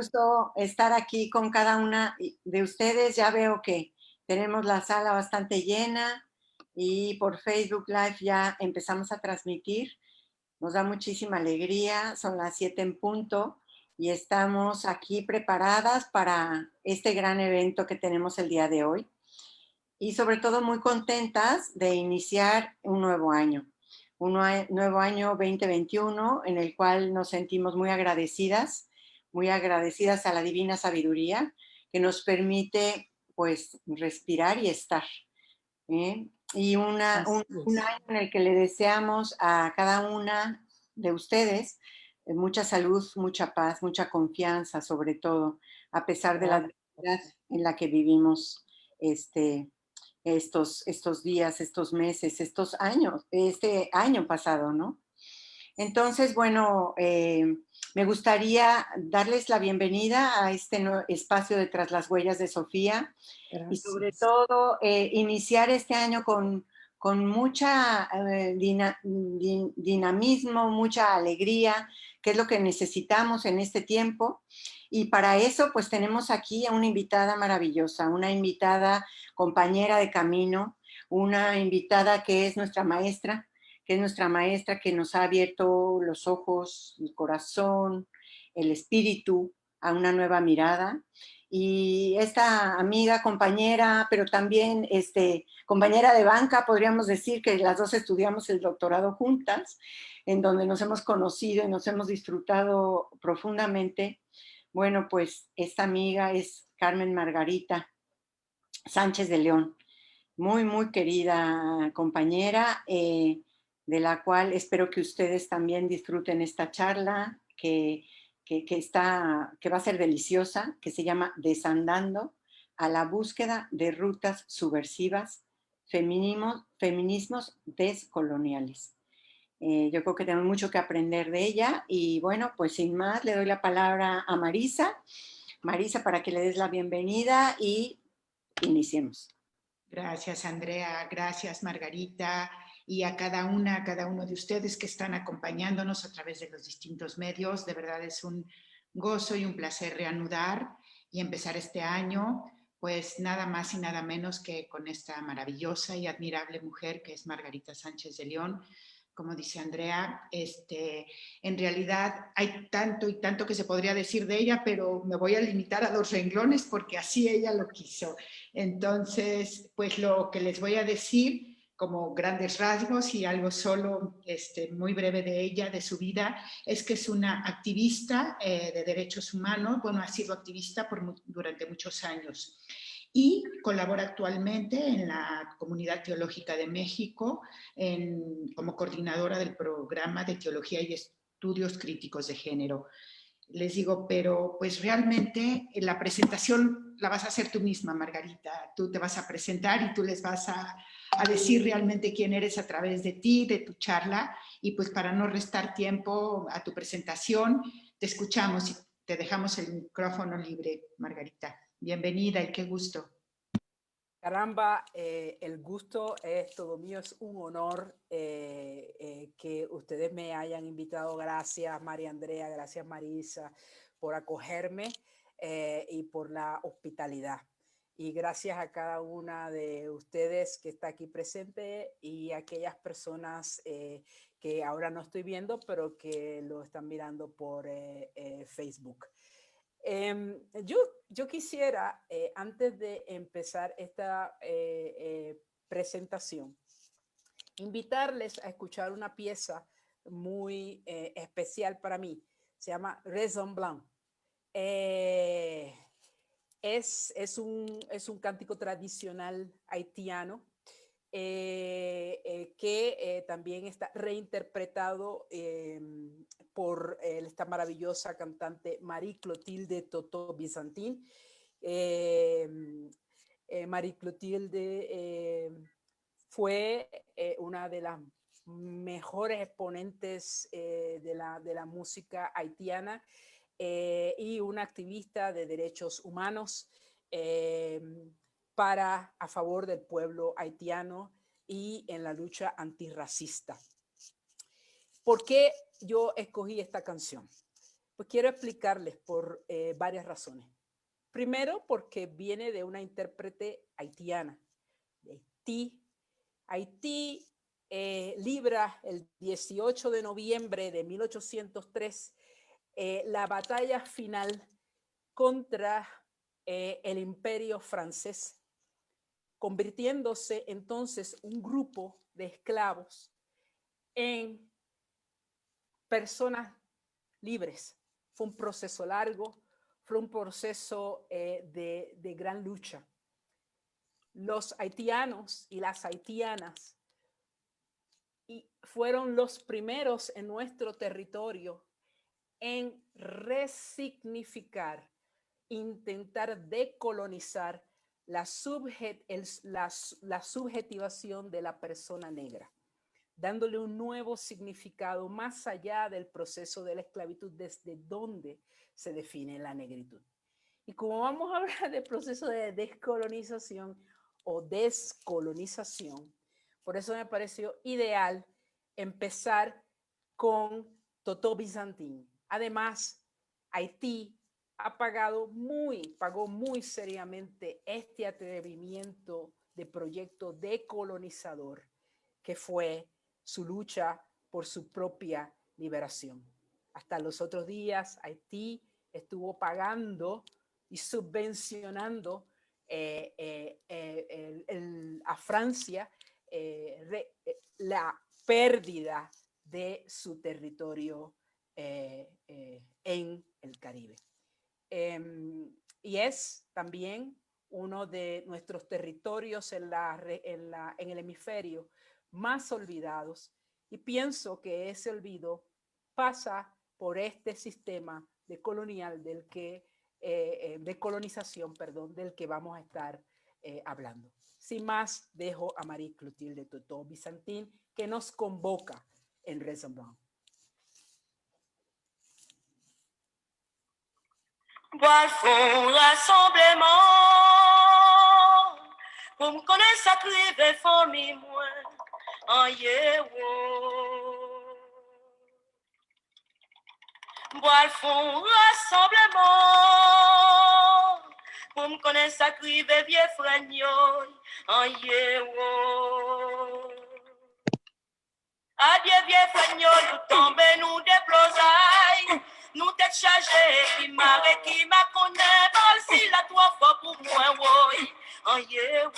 gusto estar aquí con cada una de ustedes. Ya veo que tenemos la sala bastante llena y por Facebook Live ya empezamos a transmitir. Nos da muchísima alegría, son las 7 en punto y estamos aquí preparadas para este gran evento que tenemos el día de hoy y sobre todo muy contentas de iniciar un nuevo año. Nuevo año 2021 en el cual nos sentimos muy agradecidas a la divina sabiduría que nos permite pues respirar y estar. ¿Eh? Y Así un es. año en el que le deseamos a cada una de ustedes mucha salud, mucha paz, mucha confianza sobre todo, a pesar de la Gracias. adversidad en la que vivimos este, estos días, estos meses, estos años, este año pasado, ¿no? Entonces, bueno, me gustaría darles la bienvenida a este espacio de Tras las Huellas de Sofía y sobre Gracias. todo iniciar este año con mucha dinamismo, mucha alegría, que es lo que necesitamos en este tiempo. Y para eso, pues tenemos aquí a una invitada maravillosa, una invitada compañera de camino, una invitada que es nuestra maestra que nos ha abierto los ojos, el corazón, el espíritu a una nueva mirada. Y esta amiga, compañera, pero también compañera de banca, podríamos decir que las dos estudiamos el doctorado juntas, en donde nos hemos conocido y nos hemos disfrutado profundamente. Bueno, pues esta amiga es Carmen Margarita Sánchez de León, muy, muy querida compañera, de la cual espero que ustedes también disfruten esta charla que va a ser deliciosa, que se llama Desandando a la búsqueda de rutas subversivas, feminismos descoloniales. Yo creo que tenemos mucho que aprender de ella y bueno, pues sin más le doy la palabra a Marisa. Marisa, para que le des la bienvenida y iniciemos. Gracias, Andrea. Gracias, Margarita. Y a cada una, a cada uno de ustedes que están acompañándonos a través de los distintos medios. De verdad es un gozo y un placer reanudar y empezar este año, pues nada más y nada menos que con esta maravillosa y admirable mujer que es Margarita Sánchez de León. Como dice Andrea, en realidad hay tanto y tanto que se podría decir de ella, pero me voy a limitar a 2 renglones porque así ella lo quiso. Entonces, pues lo que les voy a decir como grandes rasgos y algo solo muy breve de ella, de su vida, es que es una activista de derechos humanos, bueno, ha sido activista durante muchos años y colabora actualmente en la Comunidad Teológica de México como coordinadora del programa de Teología y Estudios Críticos de Género. Les digo, pero pues realmente la presentación la vas a hacer tú misma, Margarita. Tú te vas a presentar y tú les vas a decir realmente quién eres a través de ti, de tu charla. Y pues para no restar tiempo a tu presentación, te escuchamos y te dejamos el micrófono libre, Margarita. Bienvenida y qué gusto. Caramba, el gusto es todo mío, es un honor que ustedes me hayan invitado. Gracias María Andrea, gracias Marisa por acogerme y por la hospitalidad. Y gracias a cada una de ustedes que está aquí presente y a aquellas personas que ahora no estoy viendo, pero que lo están mirando por Facebook. Yo quisiera, antes de empezar esta presentación, invitarles a escuchar una pieza muy especial para mí. Se llama Raison Blanc. Es un cántico tradicional haitiano que también está reinterpretado por esta maravillosa cantante Marie Clotilde Totó Bizantín. Marie Clotilde fue una de las mejores exponentes de la música haitiana y una activista de derechos humanos a favor del pueblo haitiano y en la lucha antirracista. ¿Por qué yo escogí esta canción? Pues quiero explicarles por varias razones. Primero, porque viene de una intérprete haitiana, de Haití. Haití libra el 18 de noviembre de 1803 la batalla final contra el imperio francés, convirtiéndose entonces un grupo de esclavos en personas libres. Fue un proceso largo, fue un proceso de gran lucha. Los haitianos y las haitianas fueron los primeros en nuestro territorio en resignificar, intentar decolonizar la subjetivación de la persona negra, dándole un nuevo significado más allá del proceso de la esclavitud, desde donde se define la negritud. Y como vamos a hablar del proceso de descolonización o descolonización, por eso me pareció ideal empezar con Totó Bizantín. Además, Haití pagó muy seriamente este atrevimiento de proyecto decolonizador que fue su lucha por su propia liberación. Hasta los otros días, Haití estuvo pagando y subvencionando a Francia la pérdida de su territorio en el Caribe. Y es también uno de nuestros territorios en el hemisferio más olvidados, y pienso que ese olvido pasa por este sistema de colonización, del que vamos a estar hablando. Sin más, dejo a Marie-Clotilde Totó Bizantín, que nos convoca en Raison Blanc. Bois le fond rassemblement pour me connaître sa crive famille moi en yewo. Bois le fond rassemblement pour me connaître sa crive vieux fragnon en yewo. Adieu vieux fragnon, nous tombons, nous déplosailles. Nous t'es chargé, qui m'arrête, qui m'a connaît, mal si la trois fois pour moi, oui, en yewo.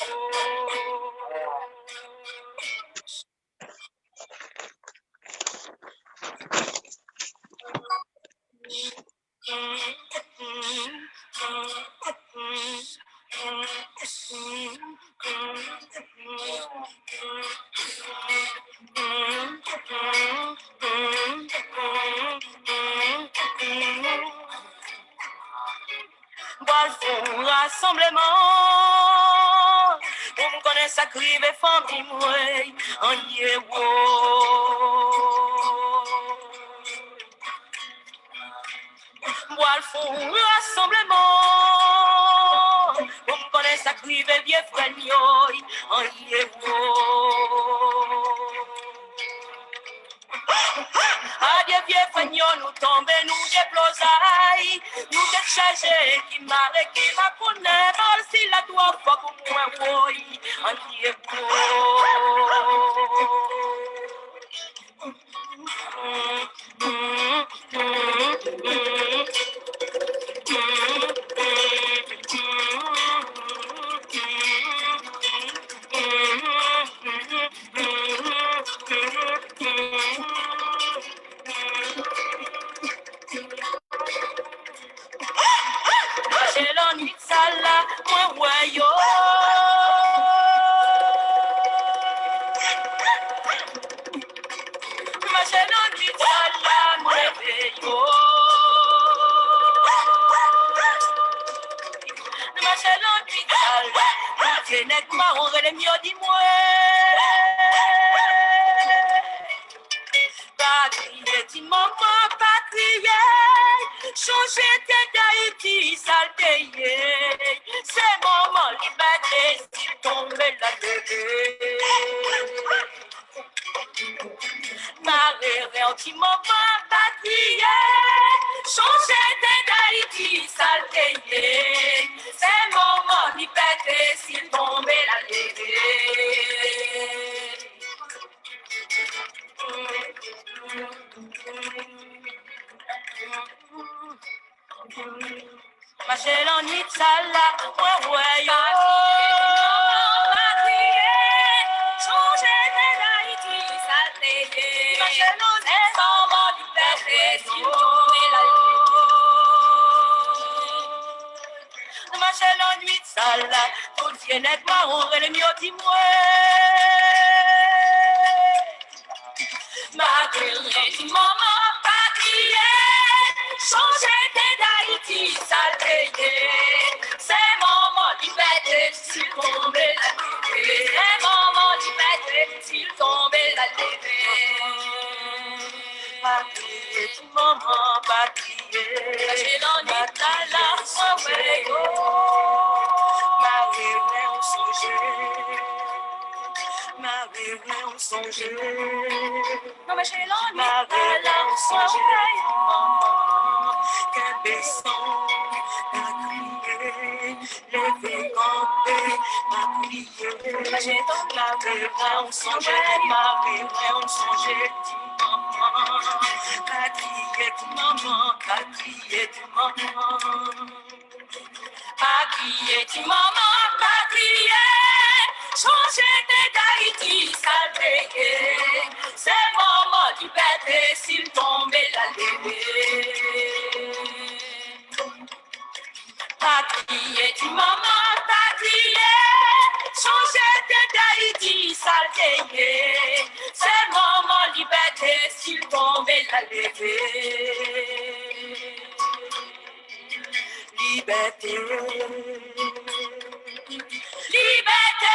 Bon rassemblement, on me connaît sa crive et famille, moi, en yewo. Bois le fond rassemblement, on me connaît sa crive et vieux fragnon, en yewo. Adieu vieux fragnon, nous tombons, nous déplosailles, nous déchargés, qui m'arrête, qui m'a connaît, mal si la trois fois pour moi, oui, en yewo. J'ai l'ennui de ça là, moi, ouais, yo. J'ai l'ennui de ça là, moi, yo. J'ai l'ennui de ça là, j'ai net marron, j'ai mieux dit moi. Patrier, dis maman, patrier, changer tes d'Haïti, salteye. C'est maman liberté, si tombe la levée. Marrer, dis maman, patrier, changer salteye. C'est moment d'y péter s'il tombe la levée. Ma chérie l'ennui de sala, ouais ouais yo. Changer d'Haïti, salteye. Ma chérie l'ennui de sala, du péter s'il tombe la levée. Ma chérie l'ennui de sala, tout tient net marron et le mieux dis-moi. Ma criée, maman, pas crier, changer d'Haïti, salteye. C'est maman qui pète s'il tombe la levée. C'est maman qui pète s'il tombe la levée. Pas crier, maman, pas crier. J'ai l'ennui de la ouais, Marie, on songeait. Marie, on songeait. Non, mais j'ai l'ennui de la maman, qu'un baisson, la criée, levé campé, la criée. J'ai donc la vraie, on songeait, Marie, on songeait, maman, la criée, maman, la criée, maman. Pas crier, tu maman, pas crier. Changer d'Haïti, salteye. C'est maman qui pète s'il tombe la levée. Pas crier, tu maman, pas crier. Changer d'Haïti, salteye. C'est maman qui pète s'il tombe la levée. Liberté, liberté.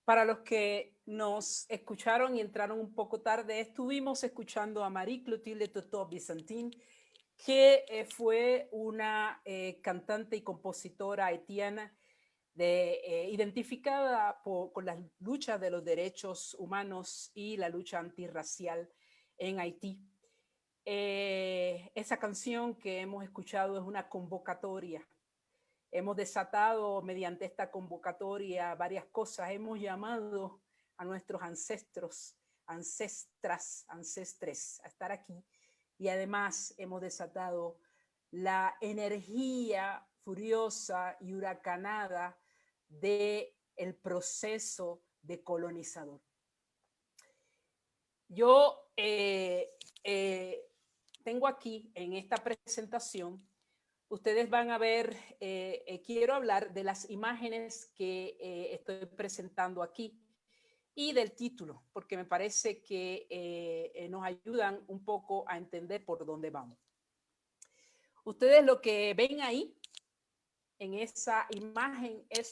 Para los que nos escucharon y entraron un poco tarde, estuvimos escuchando a Marie-Clotilde Totó-Bizantin, que fue una cantante y compositora haitiana identificada con las luchas de los derechos humanos y la lucha antirracial en Haití. Esa canción que hemos escuchado es una convocatoria. Hemos desatado mediante esta convocatoria varias cosas. Hemos llamado a nuestros ancestros, ancestras, ancestres a estar aquí. Y además hemos desatado la energía furiosa y huracanada del proceso decolonizador. Yo tengo aquí en esta presentación, ustedes van a ver, quiero hablar de las imágenes que estoy presentando aquí y del título, porque me parece que nos ayudan un poco a entender por dónde vamos. Ustedes lo que ven ahí, en esa imagen, es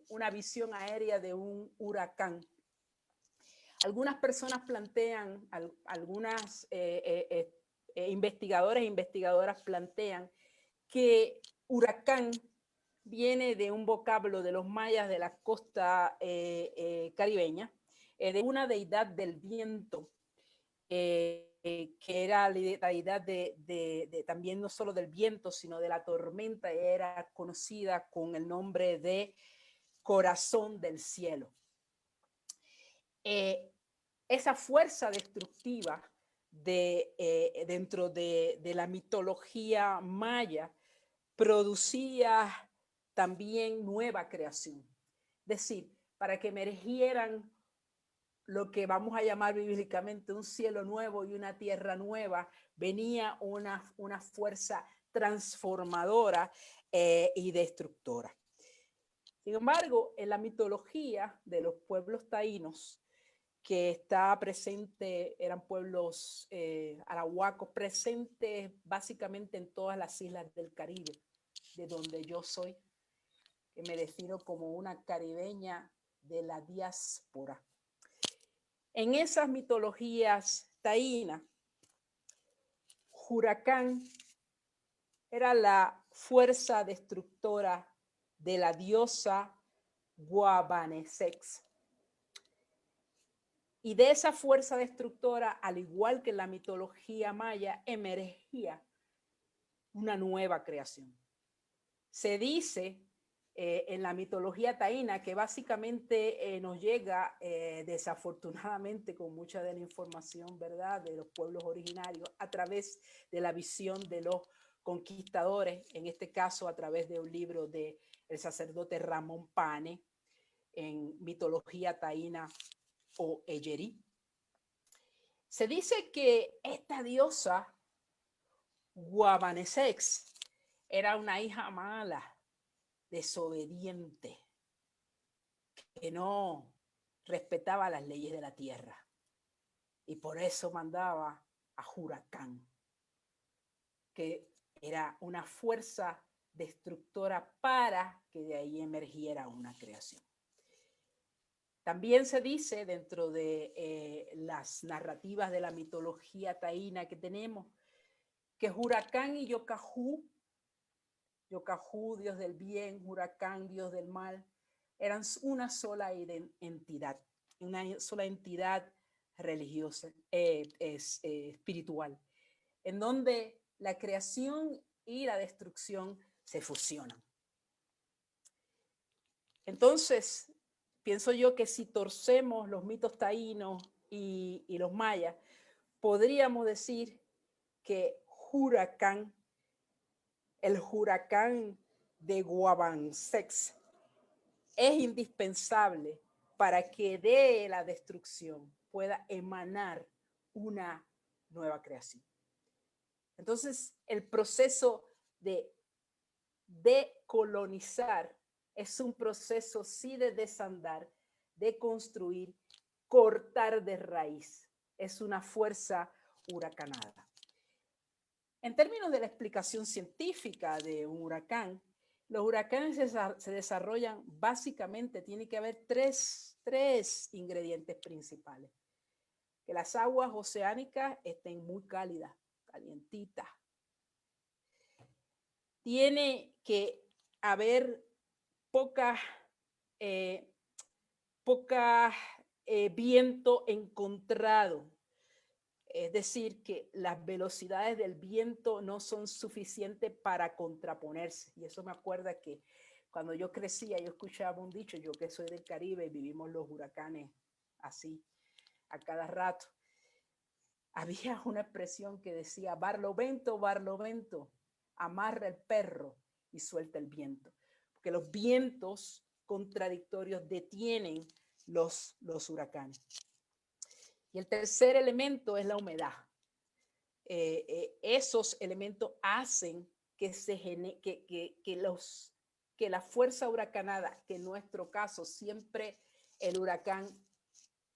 una visión aérea de un huracán. Algunas personas plantean, algunas investigadores e investigadoras plantean que huracán viene de un vocablo de los mayas de la costa caribeña, de una deidad del viento, que era la deidad también no solo del viento, sino de la tormenta. Era conocida con el nombre de corazón del cielo. Esa fuerza destructiva dentro de la mitología maya producía también nueva creación. Es decir, para que emergieran lo que vamos a llamar bíblicamente un cielo nuevo y una tierra nueva, venía una fuerza transformadora y destructora. Sin embargo, en la mitología de los pueblos taínos, que está presente, eran pueblos arahuacos, presentes básicamente en todas las islas del Caribe, de donde yo soy, que me defino como una caribeña de la diáspora. En esas mitologías taínas, Huracán era la fuerza destructora de la diosa Guavanesex. Y de esa fuerza destructora, al igual que en la mitología maya, emergía una nueva creación. Se dice en la mitología taína que básicamente nos llega desafortunadamente con mucha de la información, ¿verdad?, de los pueblos originarios a través de la visión de los conquistadores, en este caso a través de un libro del sacerdote Ramón Pane en mitología taína o Eyeri. Se dice que esta diosa Guavanesex era una hija mala, desobediente, que no respetaba las leyes de la tierra y por eso mandaba a Huracán, que era una fuerza destructora para que de ahí emergiera una creación. También se dice dentro de las narrativas de la mitología taína que tenemos que Huracán y Yocajú, Dios del bien, Huracán, Dios del mal, eran una sola entidad religiosa, espiritual, en donde la creación y la destrucción se fusionan. Entonces, pienso yo que si torcemos los mitos taínos y los mayas, podríamos decir que Huracán, el Huracán de Guavanesex, es indispensable para que de la destrucción pueda emanar una nueva creación. Entonces, el proceso de decolonizar es un proceso sí de desandar, de construir, cortar de raíz. Es una fuerza huracanada. En términos de la explicación científica de un huracán, los huracanes se desarrollan básicamente, tiene que haber tres ingredientes principales. Que las aguas oceánicas estén muy cálidas, calientitas. Tiene que haber poca viento encontrado. Es decir, que las velocidades del viento no son suficientes para contraponerse. Y eso me acuerda que cuando yo crecía, yo escuchaba un dicho, yo que soy del Caribe y vivimos los huracanes así a cada rato. Había una expresión que decía, barlovento, amarra el perro y suelta el viento. Porque los vientos contradictorios detienen los huracanes. Y el tercer elemento es la humedad. Esos elementos hacen que la fuerza huracanada, que en nuestro caso siempre el huracán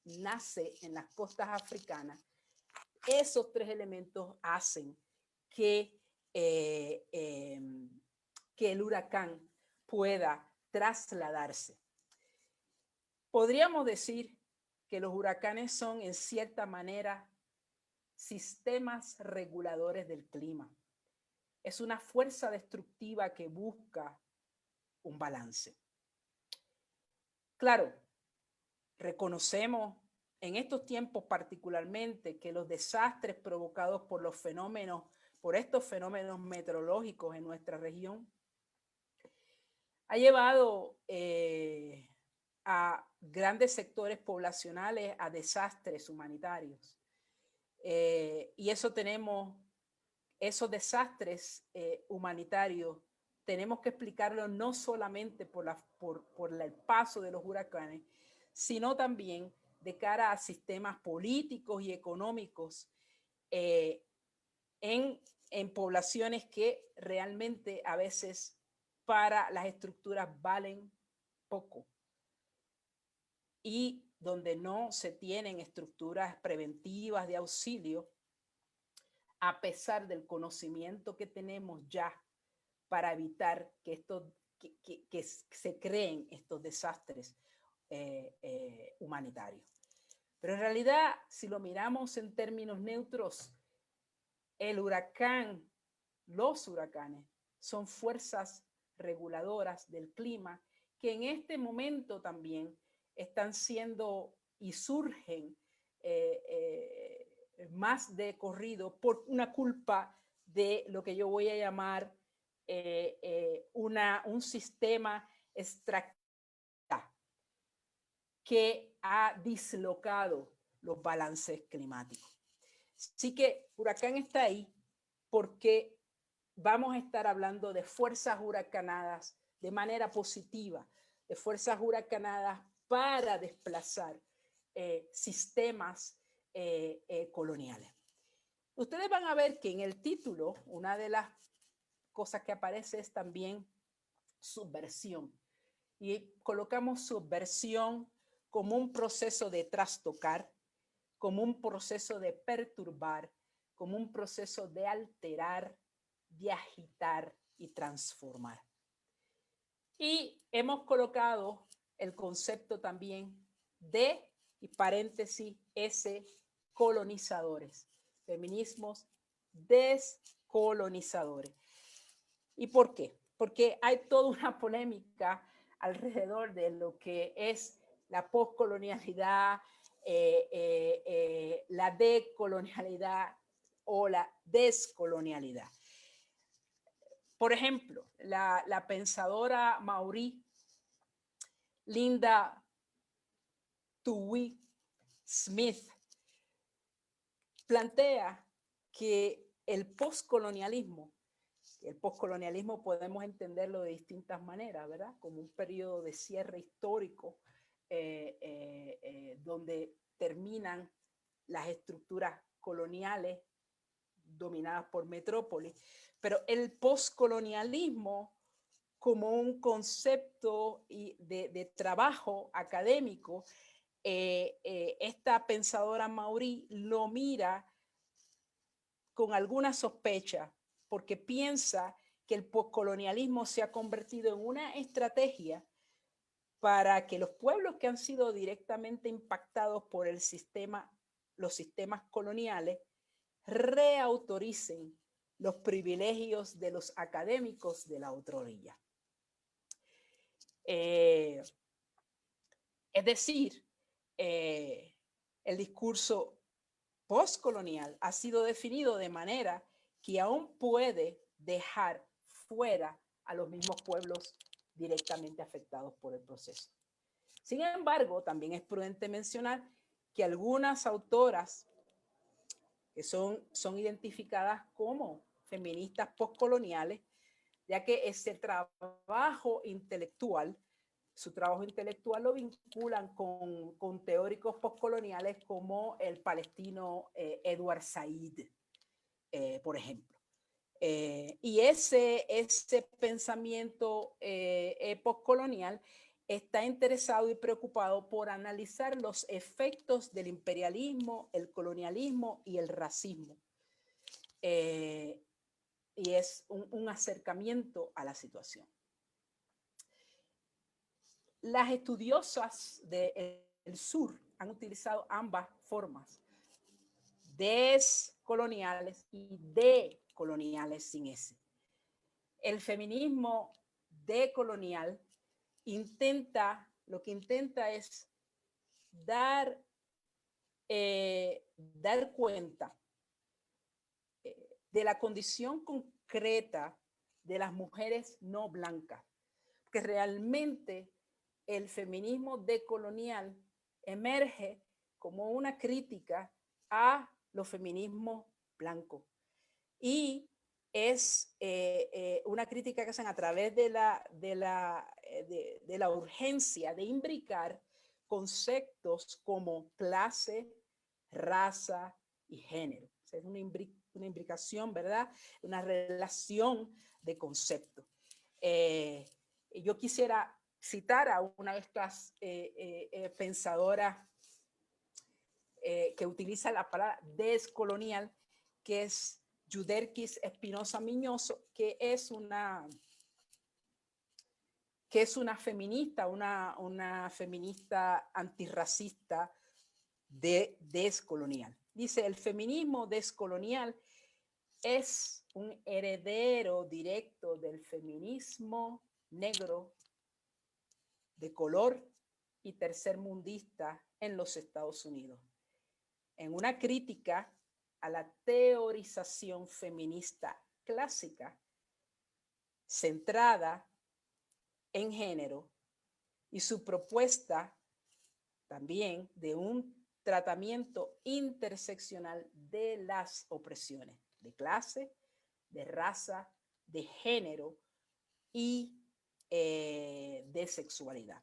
nace en las costas africanas, esos tres elementos hacen que el huracán pueda trasladarse. Podríamos decir que los huracanes son en cierta manera sistemas reguladores del clima. Es una fuerza destructiva que busca un balance. Claro, reconocemos en estos tiempos particularmente que los desastres provocados por estos fenómenos meteorológicos en nuestra región ha llevado a grandes sectores poblacionales a desastres humanitarios. Y eso esos desastres humanitarios, tenemos que explicarlo no solamente por el paso de los huracanes, sino también de cara a sistemas políticos y económicos en poblaciones que realmente a veces para las estructuras valen poco y donde no se tienen estructuras preventivas de auxilio, a pesar del conocimiento que tenemos ya para evitar que se creen estos desastres humanitarios. Pero en realidad, si lo miramos en términos neutros, los huracanes son fuerzas reguladoras del clima que en este momento también están siendo y surgen más de corrido por una culpa de lo que yo voy a llamar un sistema extractivo que ha dislocado los balances climáticos. Así que Huracán está ahí porque vamos a estar hablando de fuerzas huracanadas de manera positiva, de fuerzas huracanadas para desplazar sistemas coloniales. Ustedes van a ver que en el título, una de las cosas que aparece es también subversión. Y colocamos subversión como un proceso de trastocar, como un proceso de perturbar, como un proceso de alterar, de agitar y transformar. Y hemos colocado el concepto también de, y paréntesis, colonizadores, feminismos descolonizadores. ¿Y por qué? Porque hay toda una polémica alrededor de lo que es la poscolonialidad, la decolonialidad o la descolonialidad. Por ejemplo, la pensadora maorí Linda Tuwi Smith plantea que el poscolonialismo podemos entenderlo de distintas maneras, ¿verdad? Como un periodo de cierre histórico donde terminan las estructuras coloniales dominadas por metrópolis, pero el poscolonialismo como un concepto de trabajo académico, esta pensadora maorí lo mira con alguna sospecha porque piensa que el poscolonialismo se ha convertido en una estrategia para que los pueblos que han sido directamente impactados por los sistemas coloniales reautoricen los privilegios de los académicos de la otra orilla. Es decir, el discurso postcolonial ha sido definido de manera que aún puede dejar fuera a los mismos pueblos directamente afectados por el proceso. Sin embargo, también es prudente mencionar que algunas autoras que son identificadas como feministas postcoloniales, ya que ese trabajo intelectual, su trabajo intelectual lo vinculan con teóricos postcoloniales como el palestino Edward Said, por ejemplo. Y ese pensamiento postcolonial está interesado y preocupado por analizar los efectos del imperialismo, el colonialismo y el racismo. Y es un acercamiento a la situación. Las estudiosas del sur han utilizado ambas formas, descoloniales y decoloniales sin ese. El feminismo decolonial lo que intenta es dar cuenta de la condición concreta de las mujeres no blancas, que realmente el feminismo decolonial emerge como una crítica a los feminismos blancos y es una crítica que hacen a través de la urgencia de imbricar conceptos como clase, raza y género. O sea, es una imbricación, ¿verdad? Una relación de conceptos. Yo quisiera citar a una de estas pensadoras que utiliza la palabra descolonial, que es Yuderquis Espinosa Miñoso, que es una feminista, una feminista antirracista descolonial. Dice, el feminismo descolonial es un heredero directo del feminismo negro de color y tercermundista en los Estados Unidos, en una crítica a la teorización feminista clásica centrada en género y su propuesta también de un tratamiento interseccional de las opresiones de clase, de raza, de género y de sexualidad.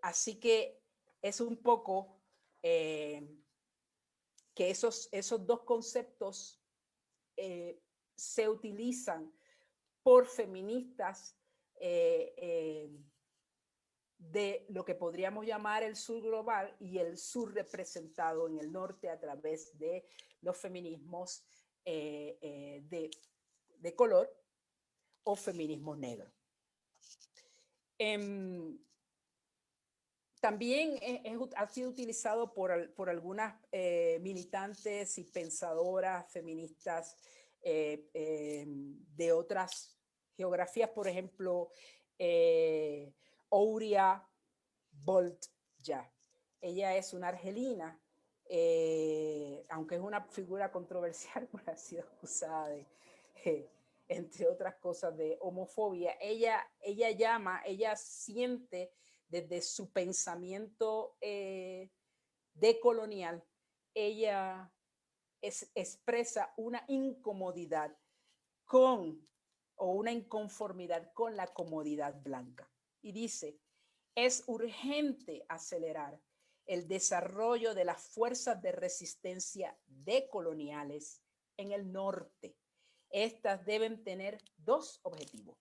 Así que es un poco que esos dos conceptos se utilizan por feministas de lo que podríamos llamar el sur global y el sur representado en el norte a través de los feminismos de color o feminismo negro. También ha sido utilizado por algunas militantes y pensadoras feministas de otras geografías, por ejemplo, Ouria Boltya. Ella es una argelina, aunque es una figura controversial, pues ha sido acusada de, entre otras cosas, de homofobia. Ella siente desde su pensamiento decolonial, ella expresa una incomodidad o una inconformidad con la comodidad blanca. Y dice, es urgente acelerar el desarrollo de las fuerzas de resistencia decoloniales en el norte. Estas deben tener dos objetivos: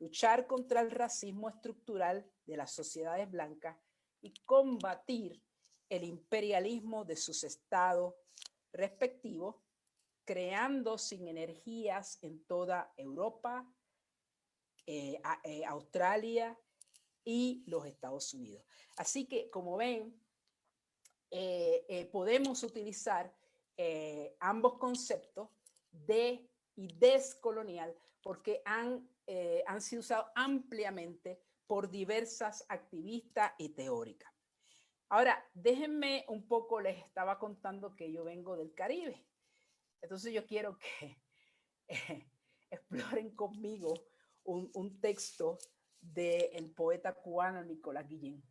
luchar contra el racismo estructural de las sociedades blancas y combatir el imperialismo de sus estados respectivos, creando sinergias en toda Europa, Australia y los Estados Unidos. Así que, como ven, podemos utilizar ambos conceptos de y descolonial porque han sido usados ampliamente por diversas activistas y teóricas. Ahora, déjenme un poco, les estaba contando que yo vengo del Caribe. Entonces yo quiero que exploren conmigo un texto del poeta cubano Nicolás Guillén,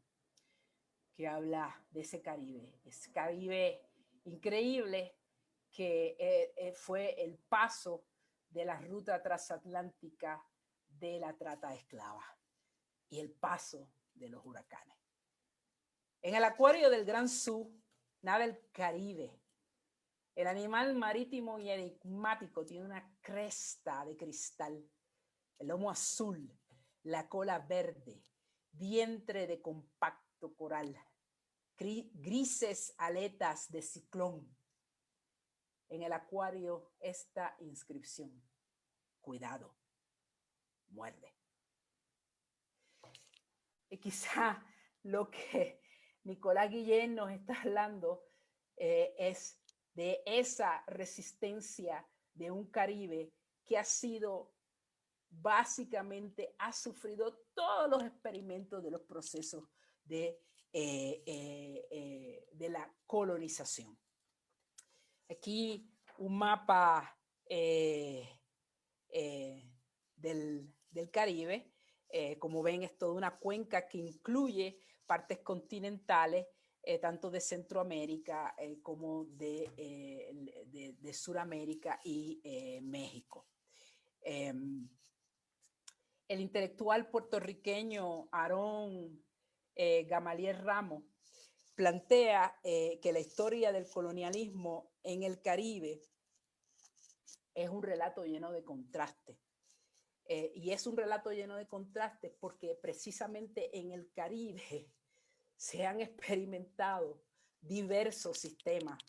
que habla de ese Caribe. Ese Caribe increíble que fue el paso de la ruta transatlántica de la trata de esclavas y el paso de los huracanes. En el acuario del Gran Sur nada el Caribe. El animal marítimo y enigmático tiene una cresta de cristal, el lomo azul, la cola verde, vientre de compacto coral, grises aletas de ciclón. En el acuario esta inscripción: cuidado, muerde. Y quizá lo que Nicolás Guillén nos está hablando es de esa resistencia de un Caribe que ha sido, básicamente, ha sufrido todos los experimentos de los procesos de la colonización. Aquí un mapa del Caribe. Como ven, es toda una cuenca que incluye partes continentales, tanto de Centroamérica como de Suramérica y México. El intelectual puertorriqueño Aarón Gamaliel Ramos plantea que la historia del colonialismo en el Caribe es un relato lleno de contrastes. Y es un relato lleno de contrastes porque precisamente en el Caribe se han experimentado diversos sistemas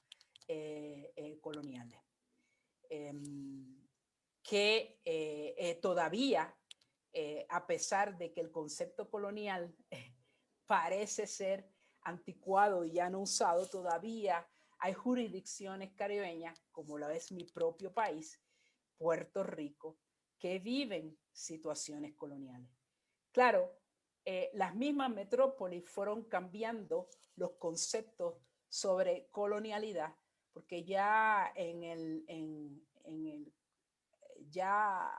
coloniales que todavía, a pesar de que el concepto colonial parece ser anticuado y ya no usado, todavía hay jurisdicciones caribeñas, como lo es mi propio país, Puerto Rico, que viven situaciones coloniales. claro, las mismas metrópolis fueron cambiando los conceptos sobre colonialidad, porque ya ya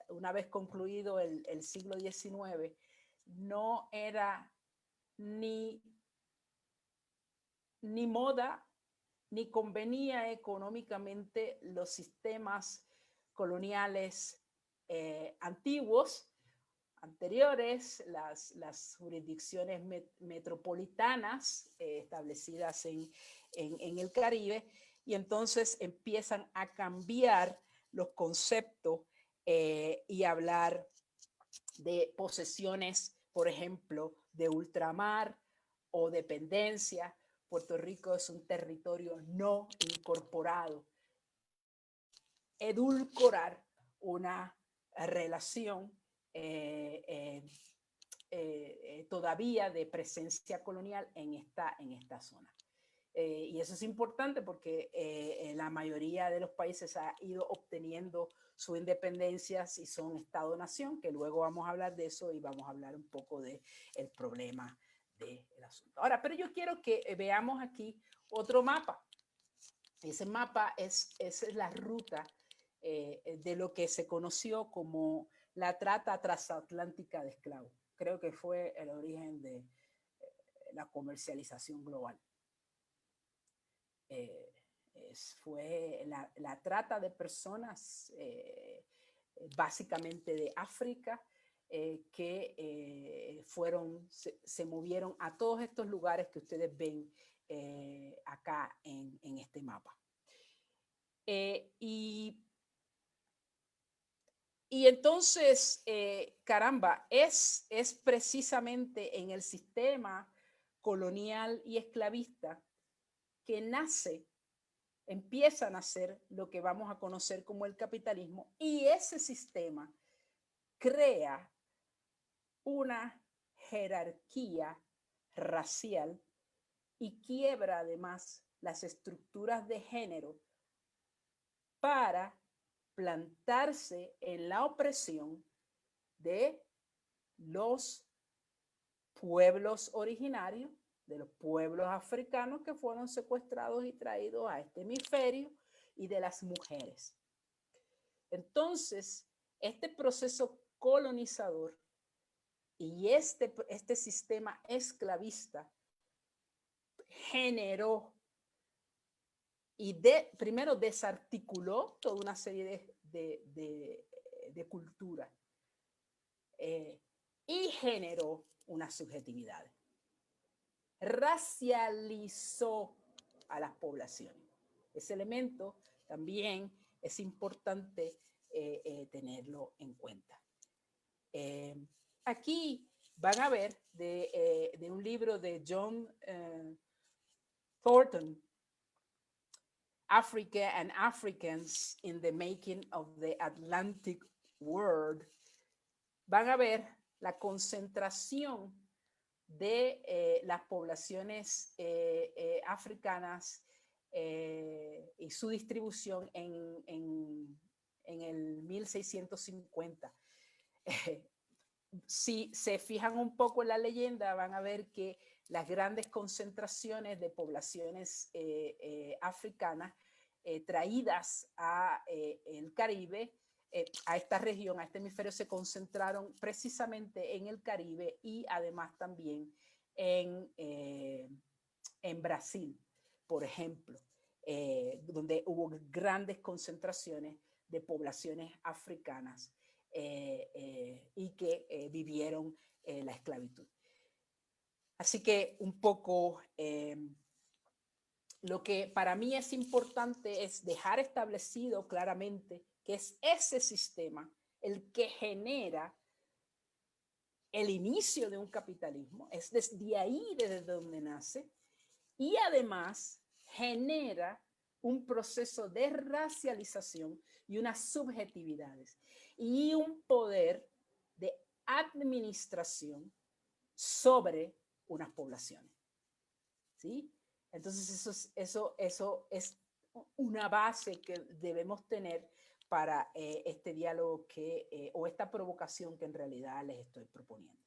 una vez concluido el siglo XIX, no era ni moda ni convenía económicamente los sistemas coloniales antiguos, anteriores, las jurisdicciones metropolitanas establecidas en el Caribe, y entonces empiezan a cambiar los conceptos y hablar de posesiones, por ejemplo, de ultramar o dependencia. Puerto Rico es un territorio no incorporado. Edulcorar una relación todavía de presencia colonial en esta zona. Y eso es importante porque la mayoría de los países ha ido obteniendo su independencia y son Estado-nación, que luego vamos a hablar de eso y vamos a hablar un poco del problema del asunto. Ahora, pero yo quiero que veamos aquí otro mapa. Ese mapa es la ruta de lo que se conoció como la trata transatlántica de esclavos. Creo que fue el origen de la comercialización global. Fue la trata de personas básicamente de África que se movieron a todos estos lugares que ustedes ven acá en este mapa. Y entonces, caramba, es precisamente en el sistema colonial y esclavista que empieza a nacer lo que vamos a conocer como el capitalismo, y ese sistema crea una jerarquía racial y quiebra además las estructuras de género para plantarse en la opresión de los pueblos originarios, de los pueblos africanos que fueron secuestrados y traídos a este hemisferio, y de las mujeres. Entonces, este proceso colonizador y este sistema esclavista generó y primero desarticuló toda una serie de culturas y generó unas subjetividades. Racializó a las poblaciones. Ese elemento también es importante tenerlo en cuenta. Aquí van a ver de un libro de John Thornton, Africa and Africans in the Making of the Atlantic World. Van a ver la concentración de las poblaciones africanas y su distribución en el 1650. Si se fijan un poco en la leyenda, van a ver que las grandes concentraciones de poblaciones africanas traídas a el Caribe, a esta región, a este hemisferio, se concentraron precisamente en el Caribe y además también en Brasil, por ejemplo, donde hubo grandes concentraciones de poblaciones africanas y que vivieron la esclavitud. Así que un poco lo que para mí es importante es dejar establecido claramente que es ese sistema el que genera el inicio de un capitalismo, es desde ahí desde donde nace, y además genera un proceso de racialización y unas subjetividades y un poder de administración sobre unas poblaciones. ¿Sí? Entonces eso es una base que debemos tener para este diálogo o esta provocación que en realidad les estoy proponiendo.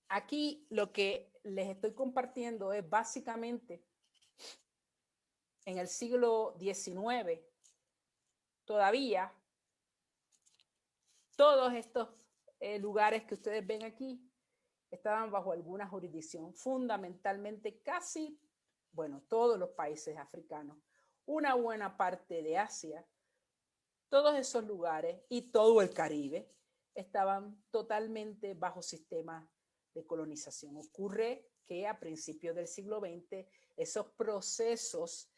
Aquí lo que les estoy compartiendo es básicamente en el siglo XIX, todavía todos estos lugares que ustedes ven aquí estaban bajo alguna jurisdicción, fundamentalmente casi, bueno, todos los países africanos, una buena parte de Asia, todos esos lugares y todo el Caribe estaban totalmente bajo sistemas de colonización. Ocurre que a principios del siglo XX esos procesos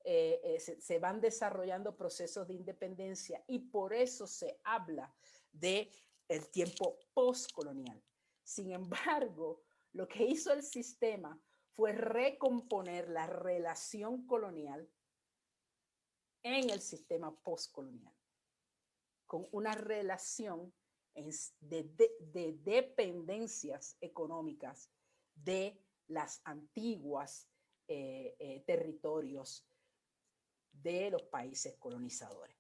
se van desarrollando procesos de independencia y por eso se habla de el tiempo postcolonial. Sin embargo, lo que hizo el sistema fue recomponer la relación colonial en el sistema postcolonial, con una relación de dependencias económicas de las antiguas territorios de los países colonizadores.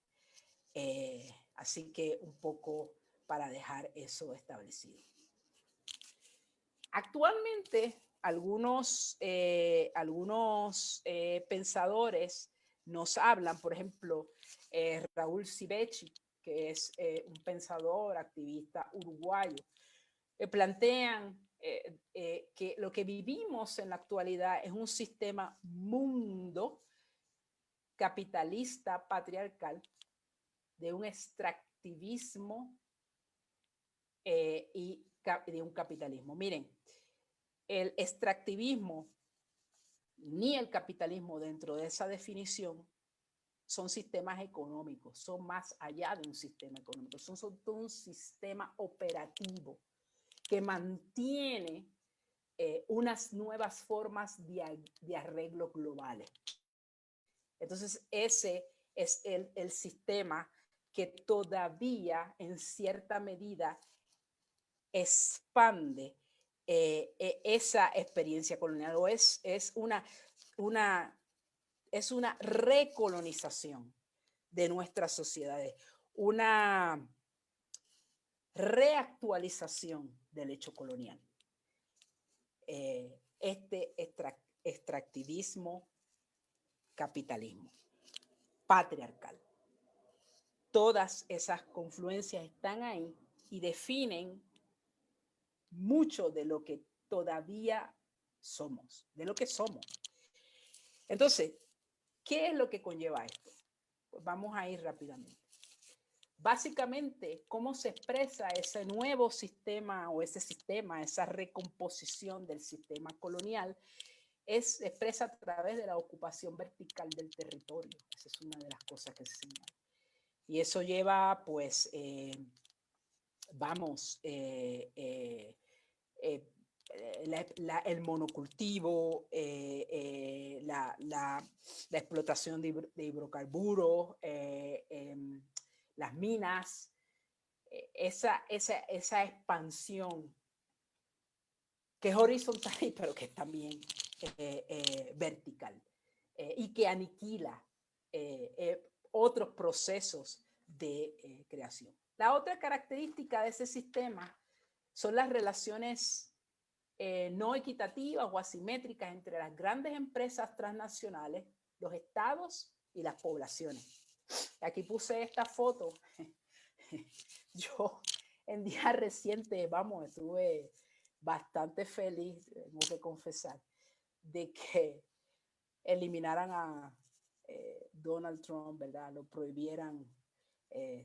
Así que un poco para dejar eso establecido. Actualmente, algunos pensadores nos hablan, por ejemplo, Raúl Civechi, que es un pensador, activista uruguayo, plantean que lo que vivimos en la actualidad es un sistema mundo capitalista patriarcal de un extractivismo y de un capitalismo. Miren, el extractivismo ni el capitalismo dentro de esa definición son sistemas económicos, son más allá de un sistema económico, son todo un sistema operativo que mantiene unas nuevas formas de arreglo globales. Entonces, ese es el sistema que todavía en cierta medida expande esa experiencia colonial o es una recolonización de nuestras sociedades, una reactualización del hecho colonial. Este extractivismo, capitalismo, patriarcal. Todas esas confluencias están ahí y definen mucho de lo que todavía somos, de lo que somos. Entonces, ¿qué es lo que conlleva esto? Pues vamos a ir rápidamente. Básicamente, ¿cómo se expresa ese nuevo sistema o ese sistema, esa recomposición del sistema colonial? Se expresa a través de la ocupación vertical del territorio. Esa es una de las cosas que se señala. Y eso lleva, pues, el monocultivo, la explotación de hidrocarburos, las minas, esa expansión que es horizontal, pero que es también vertical y que aniquila otros procesos de creación. La otra característica de ese sistema son las relaciones no equitativas o asimétricas entre las grandes empresas transnacionales, los estados y las poblaciones. Aquí puse esta foto. Yo en días recientes, estuve bastante feliz, tengo que confesar, de que eliminaran a Donald Trump, ¿verdad? Lo prohibieran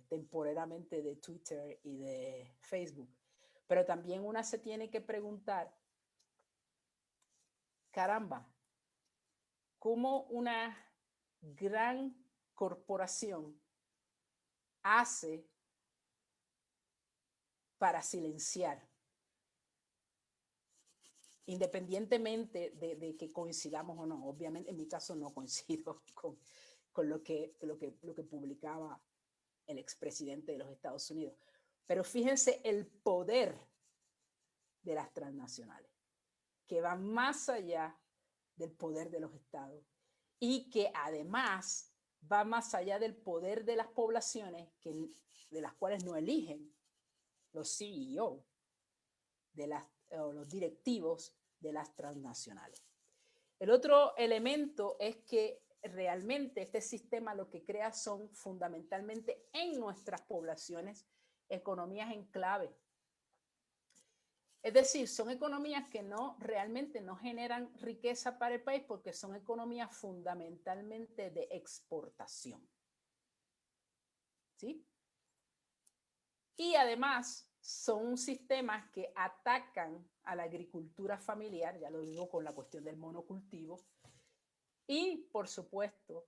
temporariamente de Twitter y de Facebook. Pero también una se tiene que preguntar, caramba, ¿cómo una gran corporación hace para silenciar? Independientemente de que coincidamos o no, obviamente en mi caso no coincido con lo que publicaba el expresidente de los Estados Unidos. Pero fíjense el poder de las transnacionales, que va más allá del poder de los estados y que además va más allá del poder de las poblaciones, de las cuales no eligen los CEO, o los directivos de las transnacionales. El otro elemento es que realmente este sistema lo que crea son fundamentalmente en nuestras poblaciones economías en clave. Es decir, son economías que realmente no generan riqueza para el país porque son economías fundamentalmente de exportación. ¿Sí? Y además son sistemas que atacan a la agricultura familiar, ya lo digo con la cuestión del monocultivo, y por supuesto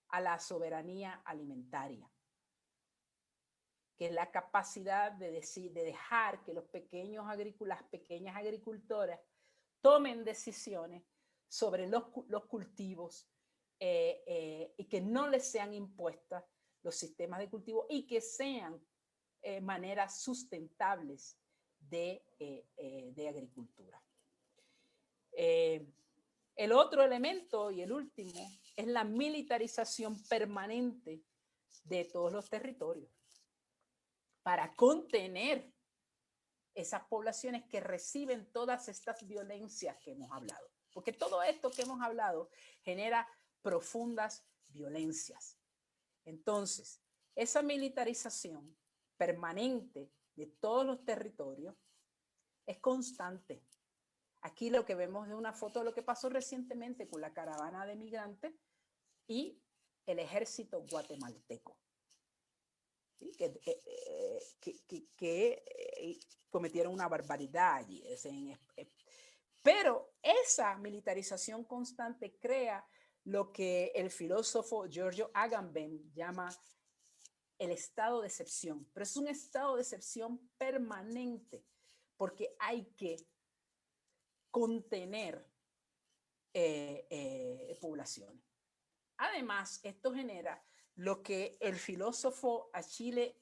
a la soberanía alimentaria, que es la capacidad de dejar que las pequeñas agricultoras tomen decisiones sobre los cultivos y que no les sean impuestas los sistemas de cultivo y que sean maneras sustentables de agricultura. El otro elemento y el último es la militarización permanente de todos los territorios para contener esas poblaciones que reciben todas estas violencias que hemos hablado. Porque todo esto que hemos hablado genera profundas violencias. Entonces, esa militarización permanente de todos los territorios es constante. Aquí lo que vemos es una foto de lo que pasó recientemente con la caravana de migrantes y el ejército guatemalteco, ¿sí? que cometieron una barbaridad allí. Pero esa militarización constante crea lo que el filósofo Giorgio Agamben llama el estado de excepción. Pero es un estado de excepción permanente porque hay que contener poblaciones. Además, esto genera lo que el filósofo Achille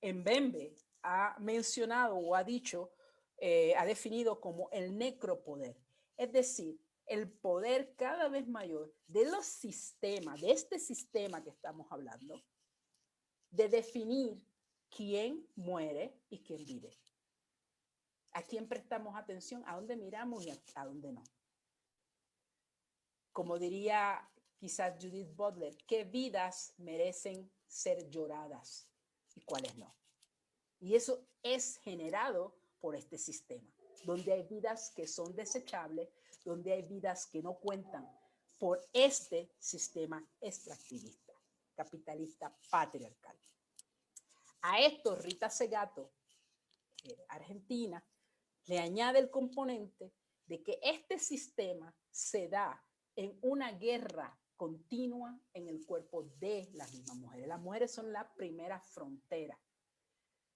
Mbembe ha mencionado o ha dicho, ha definido como el necropoder. Es decir, el poder cada vez mayor de los sistemas, de este sistema que estamos hablando, de definir quién muere y quién vive. ¿A quién prestamos atención? ¿A dónde miramos y a dónde no? Como diría quizás Judith Butler, ¿qué vidas merecen ser lloradas y cuáles no? Y eso es generado por este sistema, donde hay vidas que son desechables, donde hay vidas que no cuentan por este sistema extractivista, capitalista, patriarcal. A esto Rita Segato, argentina, le añade el componente de que este sistema se da en una guerra continua en el cuerpo de las mismas mujeres. Las mujeres son la primera frontera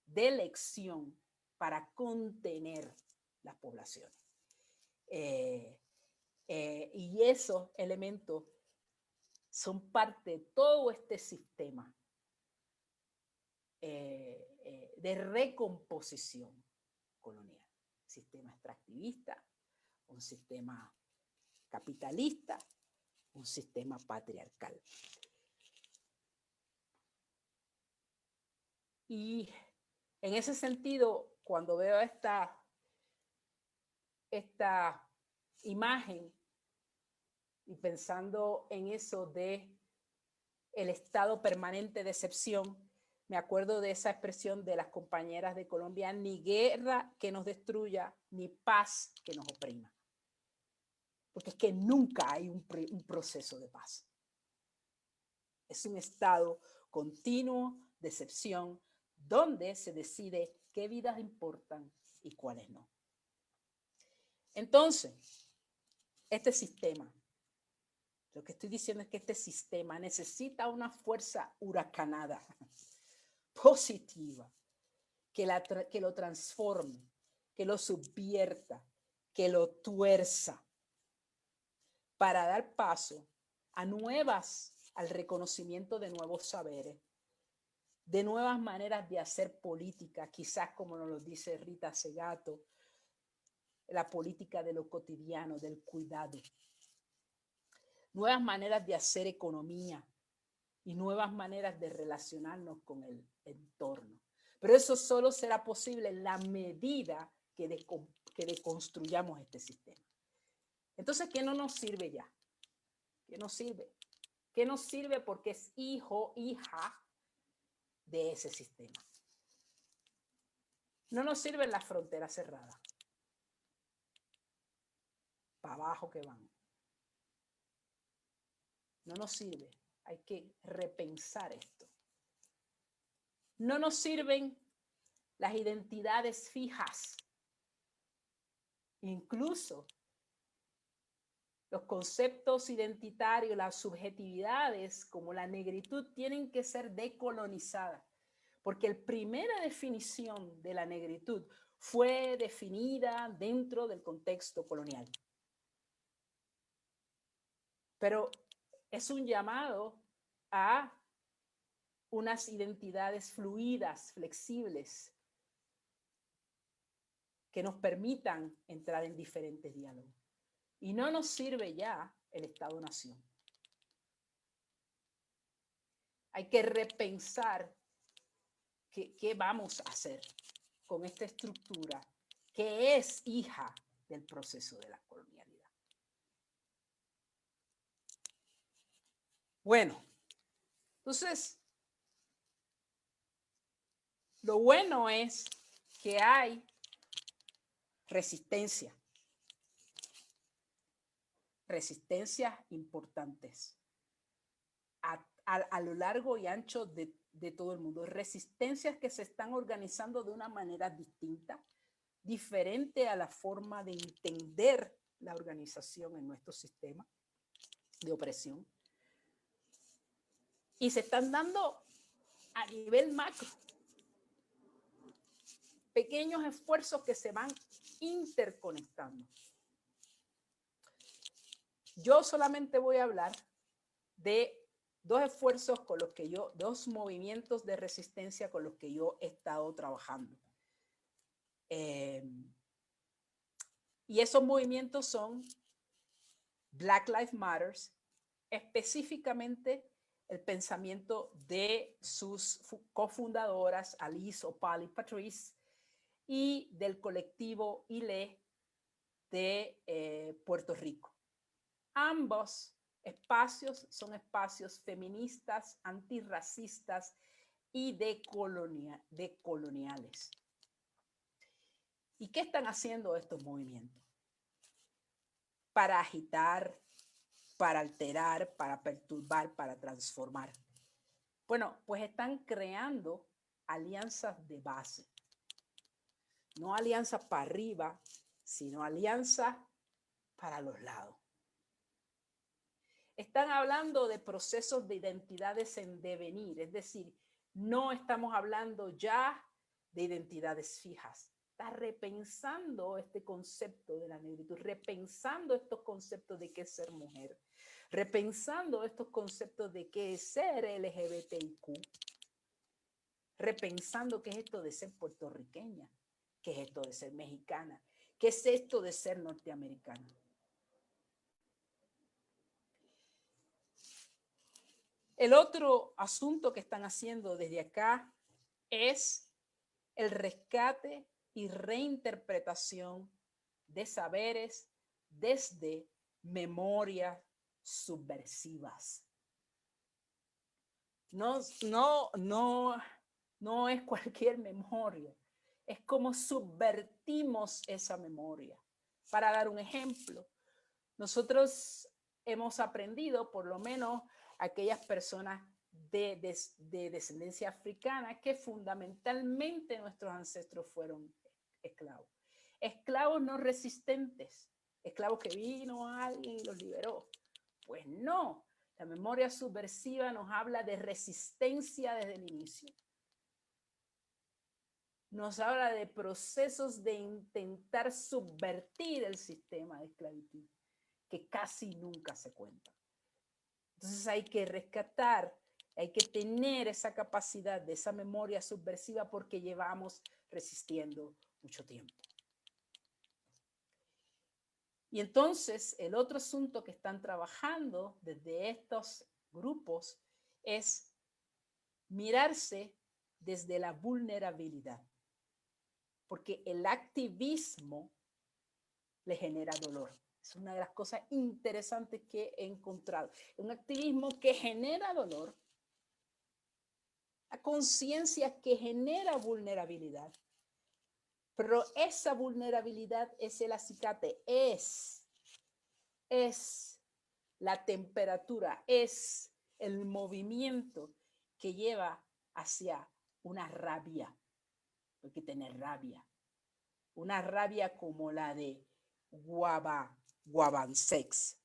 de elección para contener las poblaciones. Y esos elementos son parte de todo este sistema de recomposición colonial. Sistema extractivista, un sistema capitalista, un sistema patriarcal. Y en ese sentido, cuando veo esta imagen y pensando en eso de el estado permanente de excepción, me acuerdo de esa expresión de las compañeras de Colombia: ni guerra que nos destruya, ni paz que nos oprima. Porque es que nunca hay un proceso de paz. Es un estado continuo de excepción donde se decide qué vidas importan y cuáles no. Entonces, este sistema, lo que estoy diciendo es que este sistema necesita una fuerza huracanada, positiva, que lo transforme, que lo subvierta, que lo tuerza, para dar paso al reconocimiento de nuevos saberes, de nuevas maneras de hacer política, quizás como nos lo dice Rita Segato, la política de lo cotidiano, del cuidado. nuevas maneras de hacer economía y nuevas maneras de relacionarnos con el entorno. Pero eso solo será posible en la medida que deconstruyamos este sistema. Entonces, ¿qué no nos sirve ya? ¿Qué nos sirve? ¿Qué nos sirve? Porque es hijo, hija de ese sistema. No nos sirven las fronteras cerradas. Para abajo que van. No nos sirve. Hay que repensar esto. No nos sirven las identidades fijas. Incluso los conceptos identitarios, las subjetividades como la negritud tienen que ser decolonizadas. Porque la primera definición de la negritud fue definida dentro del contexto colonial. Pero es un llamado a unas identidades fluidas, flexibles, que nos permitan entrar en diferentes diálogos. Y no nos sirve ya el Estado-Nación. Hay que repensar qué vamos a hacer con esta estructura que es hija del proceso de la colonialidad. Bueno, entonces, lo bueno es que hay resistencias importantes a lo largo y ancho de todo el mundo. Resistencias que se están organizando de una manera distinta, diferente a la forma de entender la organización en nuestro sistema de opresión. Y se están dando a nivel macro. Pequeños esfuerzos que se van interconectando. Yo solamente voy a hablar de dos movimientos de resistencia con los que yo he estado trabajando. Y esos movimientos son Black Lives Matter, específicamente el pensamiento de sus cofundadoras, Alice Opal y Patrice, y del colectivo ILE de Puerto Rico. Ambos espacios son espacios feministas, antirracistas y decoloniales. ¿Y qué están haciendo estos movimientos? Para agitar, para alterar, para perturbar, para transformar. Bueno, pues están creando alianzas de base. No alianzas para arriba, sino alianzas para los lados. Están hablando de procesos de identidades en devenir, es decir, no estamos hablando ya de identidades fijas. Está repensando este concepto de la negritud, repensando estos conceptos de qué es ser mujer, repensando estos conceptos de qué es ser LGBTIQ, repensando qué es esto de ser puertorriqueña, qué es esto de ser mexicana, qué es esto de ser norteamericana. El otro asunto que están haciendo desde acá es el rescate y reinterpretación de saberes desde memorias subversivas. No es cualquier memoria, es como subvertimos esa memoria. Para dar un ejemplo, nosotros hemos aprendido, por lo menos aquellas personas de descendencia africana, que fundamentalmente nuestros ancestros fueron esclavos. Esclavos no resistentes, esclavos que vino alguien y los liberó. Pues no, la memoria subversiva nos habla de resistencia desde el inicio. Nos habla de procesos de intentar subvertir el sistema de esclavitud, que casi nunca se cuenta. Entonces hay que rescatar, hay que tener esa capacidad de esa memoria subversiva porque llevamos resistiendo mucho tiempo. Y entonces el otro asunto que están trabajando desde estos grupos es mirarse desde la vulnerabilidad, porque el activismo le genera dolor. Es una de las cosas interesantes que he encontrado. Un activismo que genera dolor, la conciencia que genera vulnerabilidad, pero esa vulnerabilidad es el acicate, es la temperatura, es el movimiento que lleva hacia una rabia, porque tener rabia, una rabia como la de Guabansex,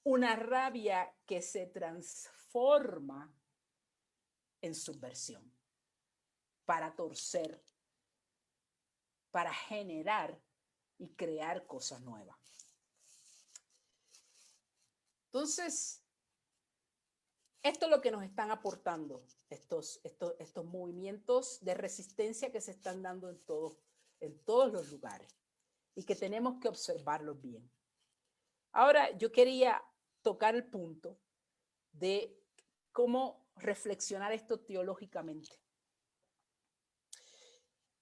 una rabia que se transforma en subversión para torcer, para generar y crear cosas nuevas. Entonces, esto es lo que nos están aportando estos movimientos de resistencia que se están dando en todos los lugares y que tenemos que observarlos bien. Ahora, yo quería tocar el punto de cómo reflexionar esto teológicamente.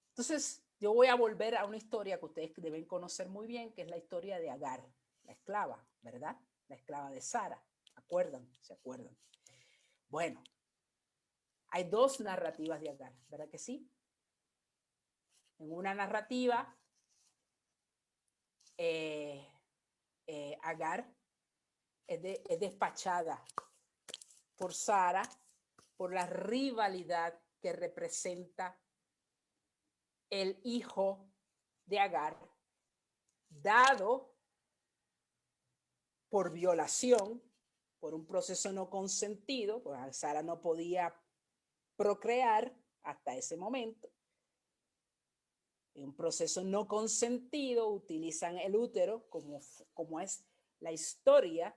Entonces, yo voy a volver a una historia que ustedes deben conocer muy bien, que es la historia de Agar, la esclava, ¿verdad? La esclava de Sara. ¿Se acuerdan? Bueno, hay dos narrativas de Agar, ¿verdad que sí? En una narrativa, Agar es despachada por Sara por la rivalidad que representa el hijo de Agar, dado por violación, por un proceso no consentido, pues Sara no podía procrear hasta ese momento. En un proceso no consentido, utilizan el útero, como es la historia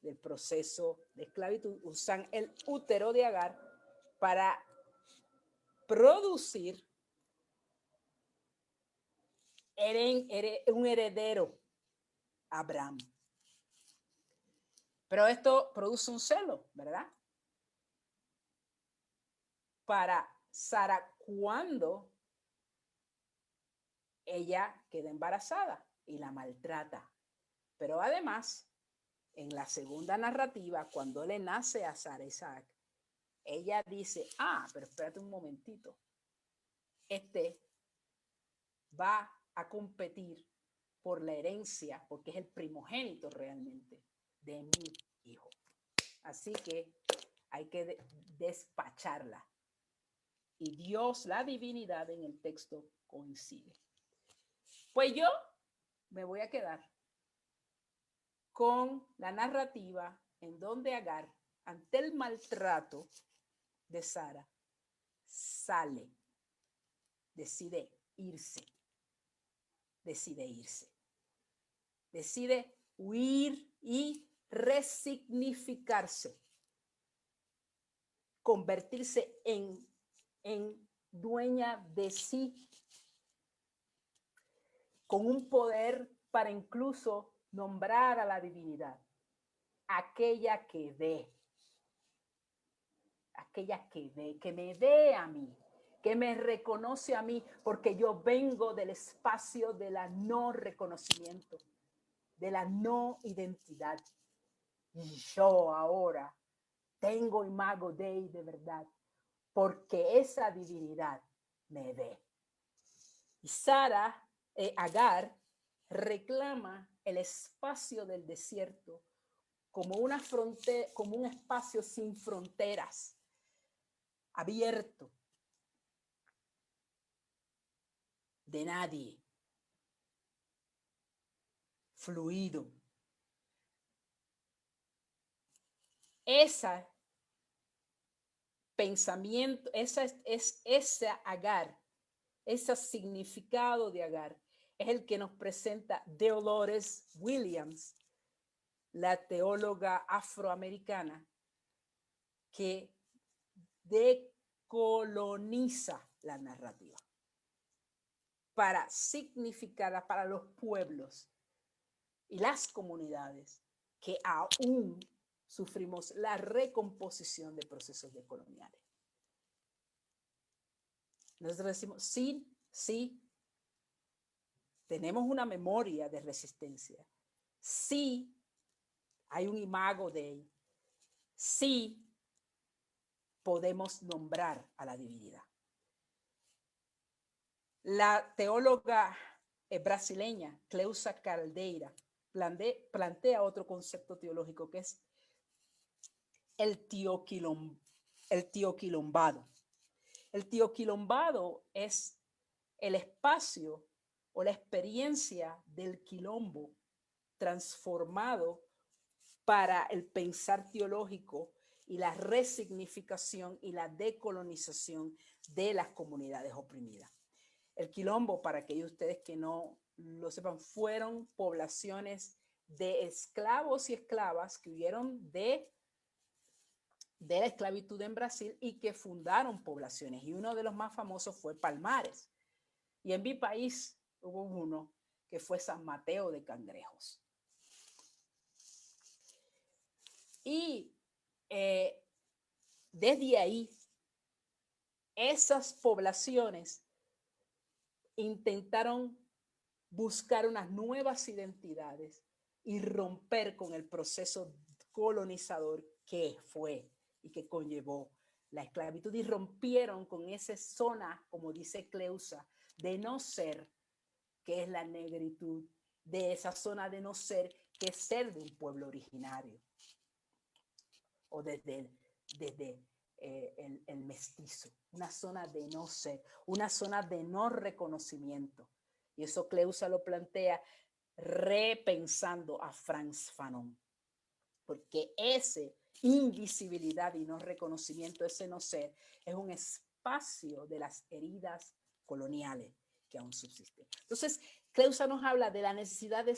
del proceso de esclavitud, usan el útero de Agar para producir un heredero, Abraham. Pero esto produce un celo, ¿verdad? Para Sara cuando ella queda embarazada y la maltrata. Pero además, en la segunda narrativa, cuando le nace a Sara Isaac, ella dice, pero espérate un momentito, va a competir por la herencia, porque es el primogénito realmente de mi hijo. Así que hay que despacharla. Y Dios, la divinidad en el texto coincide. Pues yo me voy a quedar con la narrativa en donde Agar, ante el maltrato de Sara, sale, decide irse, decide huir y resignificarse, convertirse en dueña de sí, con un poder para incluso nombrar a la divinidad, aquella que ve, que me ve a mí, que me reconoce a mí, porque yo vengo del espacio de la no reconocimiento, de la no identidad. Y yo ahora tengo imago Dei de verdad, porque esa divinidad me ve. Y Agar reclama el espacio del desierto como una frontera, como un espacio sin fronteras, abierto, de nadie, fluido. Ese pensamiento, esa Agar, ese significado de Agar, es el que nos presenta Dolores Williams, la teóloga afroamericana que decoloniza la narrativa. para significar para los pueblos y las comunidades que aún sufrimos la recomposición de procesos decoloniales. Nosotros decimos, sí, sí, tenemos una memoria de resistencia. Sí, hay un imago de él. Sí, podemos nombrar a la divinidad. La teóloga brasileña Cleusa Caldeira plantea otro concepto teológico que es el tioquilombado. El tioquilombado es el espacio o la experiencia del quilombo transformado para el pensar teológico y la resignificación y la decolonización de las comunidades oprimidas. El quilombo, para aquellos de ustedes que no lo sepan, fueron poblaciones de esclavos y esclavas que huyeron de la esclavitud en Brasil y que fundaron poblaciones. Y uno de los más famosos fue Palmares. Y en mi país hubo uno que fue San Mateo de Cangrejos. Y desde ahí, esas poblaciones intentaron buscar unas nuevas identidades y romper con el proceso colonizador que fue y que conllevó la esclavitud, y rompieron con esa zona, como dice Cleusa, de no ser, que es la negritud, de esa zona de no ser, que es ser de un pueblo originario, o desde el mestizo, una zona de no ser, una zona de no reconocimiento. Y eso Cleusa lo plantea repensando a Frantz Fanon, porque ese invisibilidad y no reconocimiento, ese no ser, es un espacio de las heridas coloniales que aún subsisten. Entonces, Cleusa nos habla de la necesidad de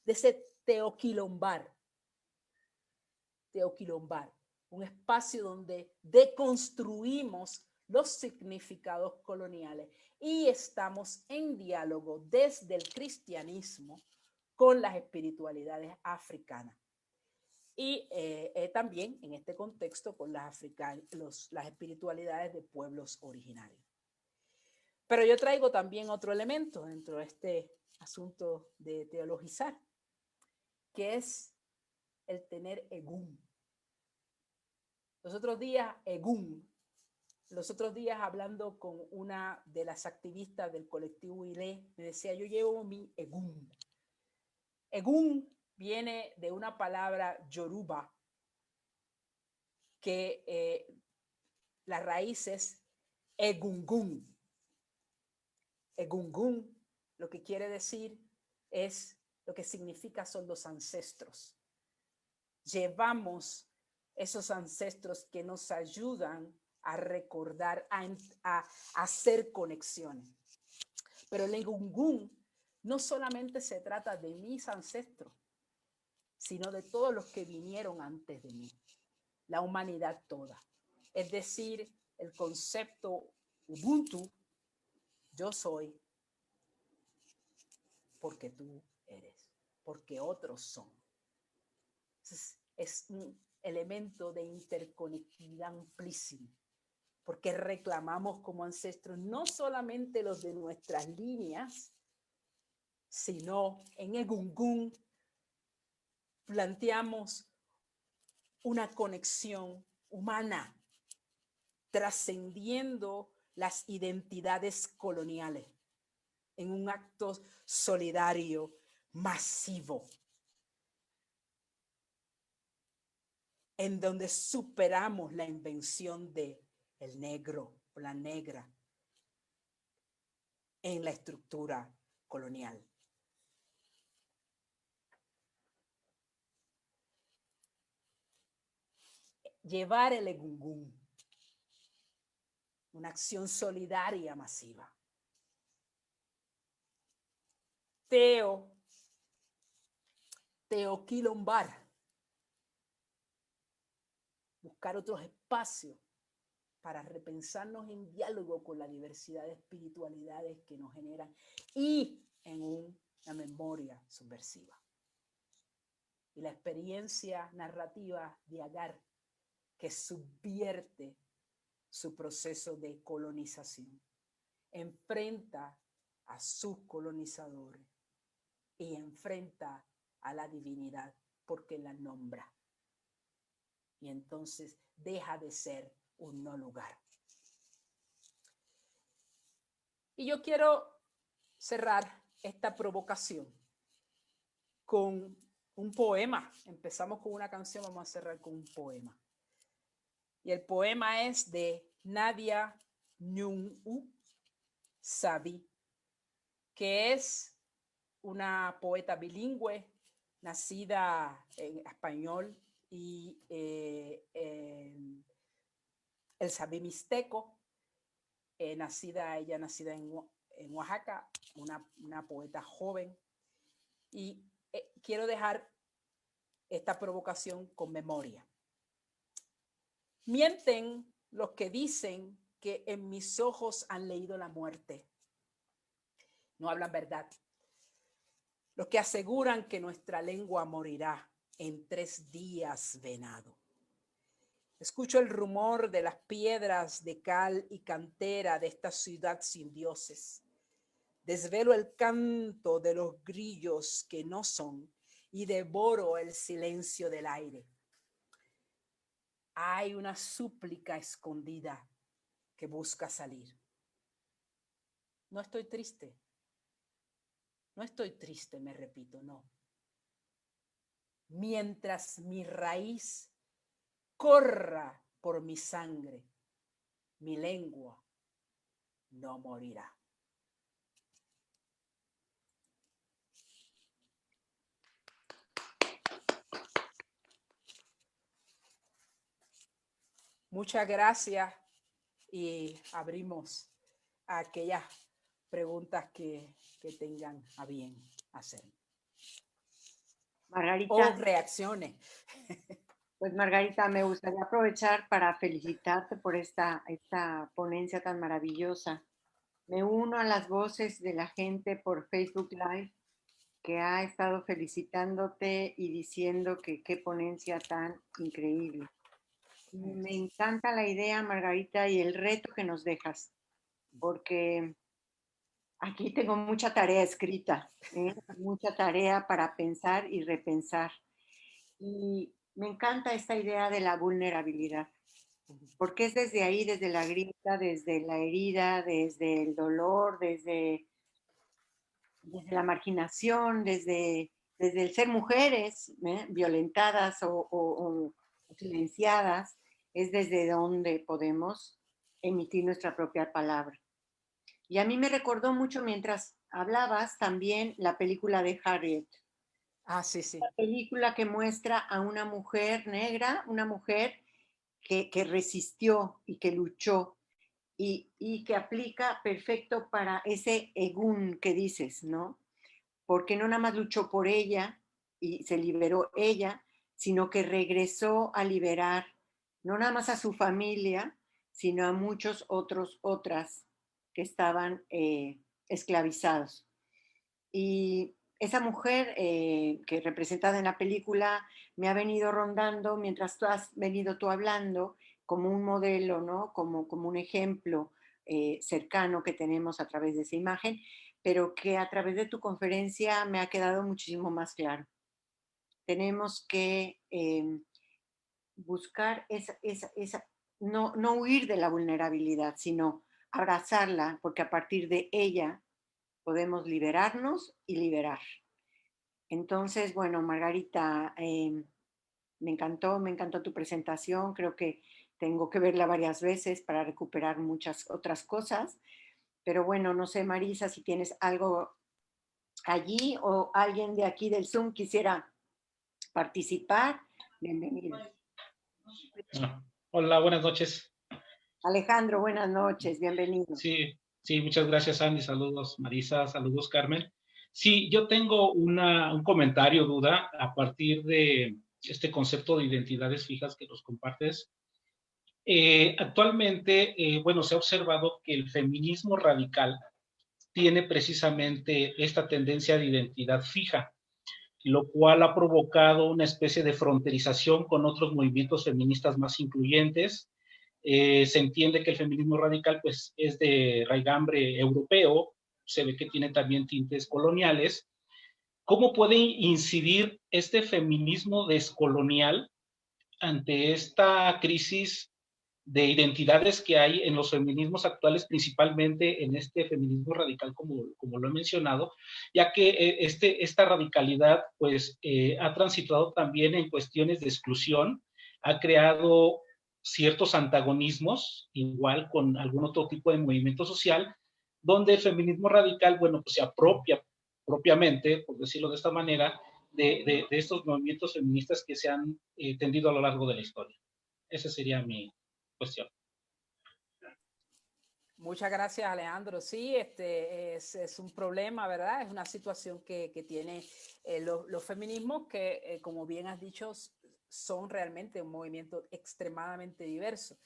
ese teoquilombar, un espacio donde deconstruimos los significados coloniales y estamos en diálogo desde el cristianismo con las espiritualidades africanas. Y también en este contexto con las espiritualidades de pueblos originarios. Pero yo traigo también otro elemento dentro de este asunto de teologizar, que es el tener egún. Los otros días hablando con una de las activistas del colectivo ILE, me decía, yo llevo mi egún. Egún viene de una palabra yoruba que la raíz es egungun. Egungun lo que quiere decir es, lo que significa son los ancestros. Llevamos esos ancestros que nos ayudan a recordar, a hacer conexiones. Pero el egungun no solamente se trata de mis ancestros, sino de todos los que vinieron antes de mí, la humanidad toda. Es decir, el concepto Ubuntu, yo soy porque tú eres, porque otros son. Entonces, es un elemento de interconectividad amplísimo, porque reclamamos como ancestros no solamente los de nuestras líneas, sino en Egungun planteamos una conexión humana, trascendiendo las identidades coloniales, en un acto solidario, masivo, en donde superamos la invención de el negro o la negra en la estructura colonial. Llevar el egungun, una acción solidaria masiva. Teoquilombar, buscar otros espacios para repensarnos en diálogo con la diversidad de espiritualidades que nos generan y en una memoria subversiva. Y la experiencia narrativa de Agar, que subvierte su proceso de colonización, enfrenta a sus colonizadores y enfrenta a la divinidad porque la nombra. Y entonces deja de ser un no lugar. Y yo quiero cerrar esta provocación con un poema. Empezamos con una canción, vamos a cerrar con un poema. Y el poema es de Nadia Nyung-U Sabi, que es una poeta bilingüe, nacida en español y el Sabi mixteco, nacida en Oaxaca, una poeta joven. Y quiero dejar esta provocación con memoria. Mienten los que dicen que en mis ojos han leído la muerte. No hablan verdad. Los que aseguran que nuestra lengua morirá en 3 días, venado. Escucho el rumor de las piedras de cal y cantera de esta ciudad sin dioses. Desvelo el canto de los grillos que no son y devoro el silencio del aire. Hay una súplica escondida que busca salir. No estoy triste. No estoy triste, me repito, no. Mientras mi raíz corra por mi sangre, mi lengua no morirá. Muchas gracias y abrimos a aquellas preguntas que tengan a bien hacer. Margarita. O reacciones. Pues Margarita, me gustaría aprovechar para felicitarte por esta ponencia tan maravillosa. Me uno a las voces de la gente por Facebook Live que ha estado felicitándote y diciendo que qué ponencia tan increíble. Me encanta la idea, Margarita, y el reto que nos dejas, porque aquí tengo mucha tarea escrita, mucha tarea para pensar y repensar. Y me encanta esta idea de la vulnerabilidad, porque es desde ahí, desde la grieta, desde la herida, desde el dolor, desde la marginación, desde el ser mujeres violentadas o silenciadas, es desde donde podemos emitir nuestra propia palabra. Y a mí me recordó mucho mientras hablabas también la película de Harriet. Ah, sí, sí. La película que muestra a una mujer negra, una mujer que resistió y que luchó y que aplica perfecto para ese egún que dices, ¿no? Porque no nada más luchó por ella y se liberó ella, sino que regresó a liberar no nada más a su familia, sino a muchos otras que estaban esclavizados. Y esa mujer que representada en la película me ha venido rondando mientras tú has venido tú hablando como un modelo, ¿no? Como un ejemplo cercano que tenemos a través de esa imagen, pero que a través de tu conferencia me ha quedado muchísimo más claro. Tenemos que buscar no huir de la vulnerabilidad, sino abrazarla, porque a partir de ella podemos liberarnos y liberar. Entonces, bueno, Margarita, me encantó tu presentación. Creo que tengo que verla varias veces para recuperar muchas otras cosas. Pero bueno, no sé, Marisa, si tienes algo allí o alguien de aquí del Zoom quisiera participar. Bienvenido. Hola, buenas noches. Alejandro, buenas noches, bienvenido. Sí, muchas gracias, Andy. Saludos, Marisa. Saludos, Carmen. Sí, yo tengo un comentario, duda, a partir de este concepto de identidades fijas que nos compartes. Actualmente, bueno, se ha observado que el feminismo radical tiene precisamente esta tendencia de identidad fija, lo cual ha provocado una especie de fronterización con otros movimientos feministas más incluyentes. Se entiende que el feminismo radical pues, es de raigambre europeo, se ve que tiene también tintes coloniales. ¿Cómo puede incidir este feminismo descolonial ante esta crisis de identidades que hay en los feminismos actuales, principalmente en este feminismo radical, como lo he mencionado, ya que esta radicalidad pues, ha transitado también en cuestiones de exclusión, ha creado ciertos antagonismos, igual con algún otro tipo de movimiento social, donde el feminismo radical, bueno, pues se apropia propiamente, por decirlo de esta manera, de estos movimientos feministas que se han tendido a lo largo de la historia. Esa sería mi cuestión. Muchas gracias, Alejandro. Sí, es un problema, ¿verdad? Es una situación que tiene los feminismos que, como bien has dicho, son realmente un movimiento extremadamente diverso.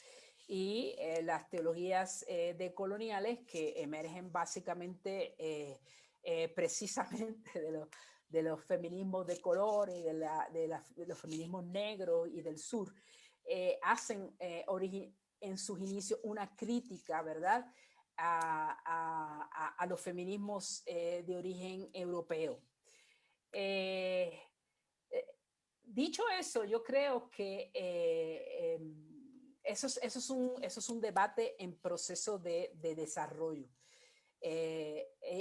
Y las teologías decoloniales que emergen básicamente precisamente de los feminismos de color y de los feminismos negros y del sur, hacen en sus inicios una crítica, ¿verdad?, a los feminismos de origen europeo. Dicho eso, yo creo que eso es un debate en proceso de desarrollo.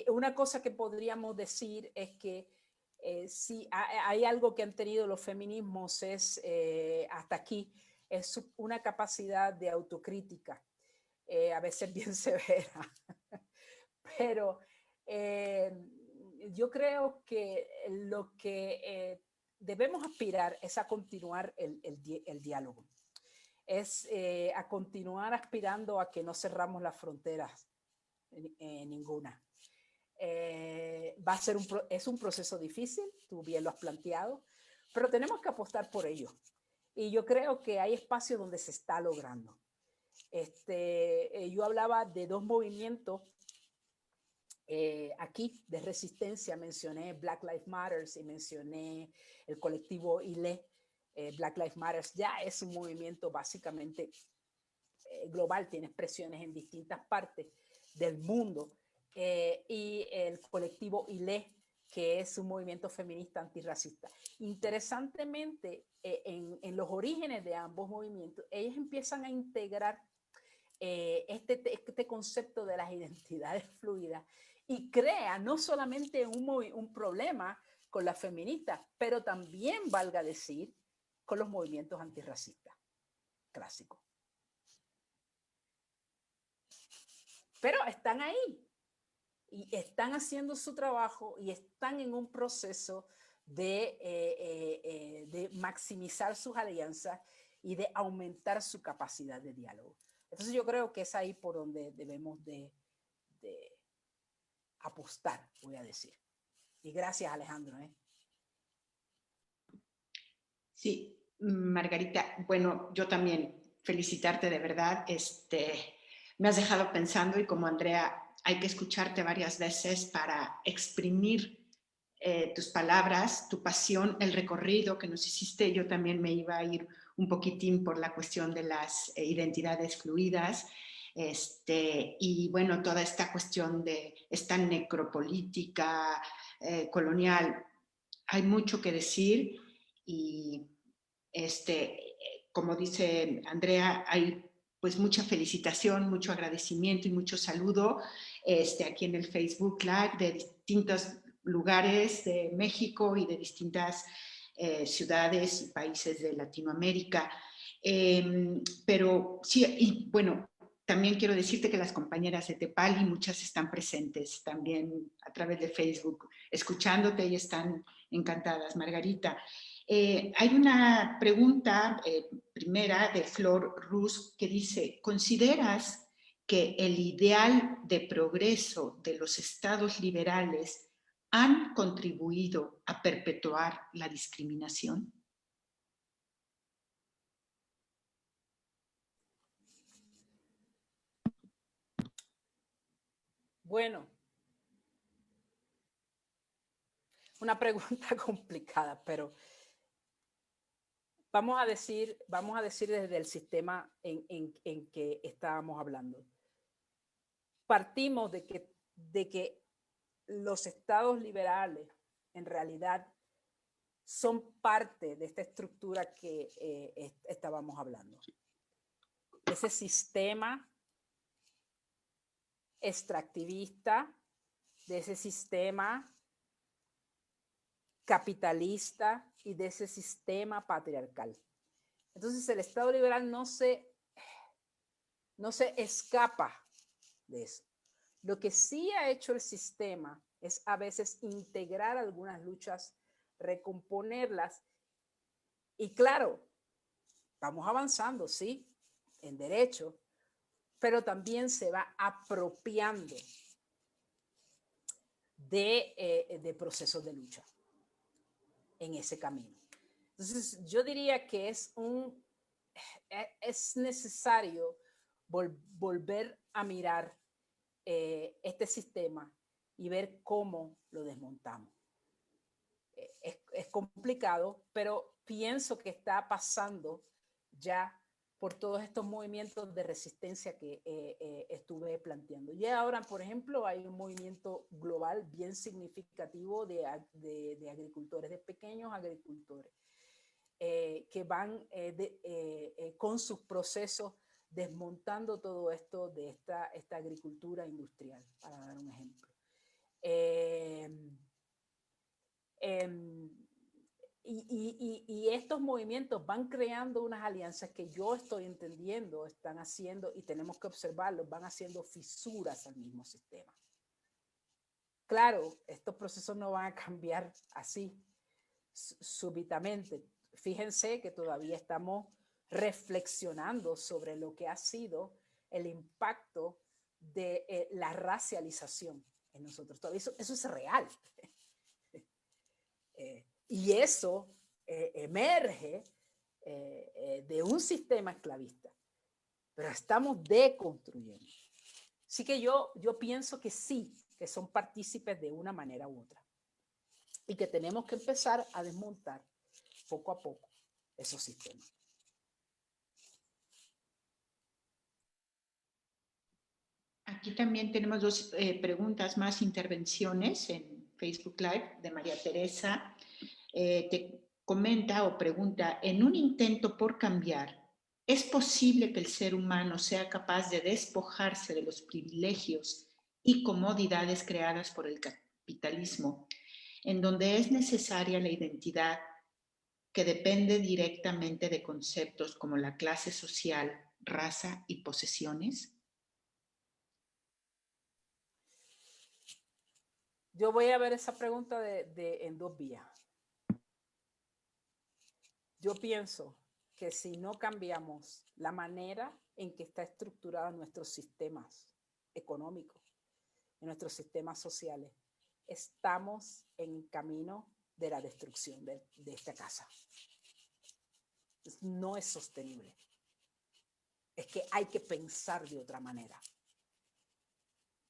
Una cosa que podríamos decir es que si hay algo que han tenido los feminismos es hasta aquí, es una capacidad de autocrítica, a veces bien severa, pero yo creo que lo que debemos aspirar es a continuar el diálogo, es a continuar aspirando a que no cerramos las fronteras ninguna. Va a ser es un proceso difícil, tú bien lo has planteado, pero tenemos que apostar por ello. Y yo creo que hay espacios donde se está logrando. Yo hablaba de dos movimientos aquí de resistencia, mencioné Black Lives Matter y mencioné el colectivo ILE. Black Lives Matter ya es un movimiento básicamente global, tiene expresiones en distintas partes del mundo, y el colectivo ILE, que es un movimiento feminista antirracista. Interesantemente, en los orígenes de ambos movimientos, ellos empiezan a integrar este concepto de las identidades fluidas y crea no solamente un problema con las feministas, pero también, valga decir, con los movimientos antirracistas clásicos. Pero están ahí y están haciendo su trabajo y están en un proceso de maximizar sus alianzas y de aumentar su capacidad de diálogo. Entonces yo creo que es ahí por donde debemos de apostar, voy a decir. Y gracias, Alejandro. Sí, Margarita, bueno, yo también felicitarte de verdad. Me has dejado pensando y como Andrea, hay que escucharte varias veces para exprimir tus palabras, tu pasión, el recorrido que nos hiciste. Yo también me iba a ir un poquitín por la cuestión de las identidades fluidas. Y bueno, toda esta cuestión de esta necropolítica colonial, hay mucho que decir y como dice Andrea, hay pues mucha felicitación, mucho agradecimiento y mucho saludo aquí en el Facebook Live de distintos lugares de México y de distintas ciudades y países de Latinoamérica. Pero sí, y bueno, también quiero decirte que las compañeras de Tepali, muchas están presentes también a través de Facebook, escuchándote y están encantadas, Margarita. Hay una pregunta primera de Flor Rus que dice, ¿consideras que el ideal de progreso de los estados liberales han contribuido a perpetuar la discriminación? Bueno, una pregunta complicada, pero vamos a decir desde el sistema en que estábamos hablando. Partimos de que los estados liberales en realidad son parte de esta estructura que estábamos hablando. Ese sistema extractivista, de ese sistema capitalista y de ese sistema patriarcal. Entonces el Estado liberal no se escapa de eso. Lo que sí ha hecho el sistema es a veces integrar algunas luchas, recomponerlas y claro, vamos avanzando, sí, en derecho, pero también se va apropiando de procesos de lucha en ese camino. Entonces, yo diría que es necesario volver a mirar este sistema y ver cómo lo desmontamos. Es complicado, pero pienso que está pasando ya por todos estos movimientos de resistencia que estuve planteando. Y ahora, por ejemplo, hay un movimiento global bien significativo de agricultores, de pequeños agricultores, que van con sus procesos desmontando todo esto de esta agricultura industrial, para dar un ejemplo. Y estos movimientos van creando unas alianzas que yo estoy entendiendo, están haciendo, y tenemos que observarlos, van haciendo fisuras al mismo sistema. Claro, estos procesos no van a cambiar así súbitamente. Fíjense que todavía estamos reflexionando sobre lo que ha sido el impacto de la racialización en nosotros. Todavía eso es real. Y eso emerge de un sistema esclavista, pero estamos deconstruyendo. Así que yo pienso que sí, que son partícipes de una manera u otra y que tenemos que empezar a desmontar poco a poco esos sistemas. Aquí también tenemos dos preguntas más, intervenciones en Facebook Live de María Teresa. Te comenta o pregunta, en un intento por cambiar, ¿es posible que el ser humano sea capaz de despojarse de los privilegios y comodidades creadas por el capitalismo, en donde es necesaria la identidad que depende directamente de conceptos como la clase social, raza y posesiones? Yo voy a ver esa pregunta en dos vías. Yo pienso que si no cambiamos la manera en que está estructurada nuestros sistemas económicos, en nuestros sistemas sociales, estamos en camino de la destrucción de esta casa. No es sostenible. Es que hay que pensar de otra manera.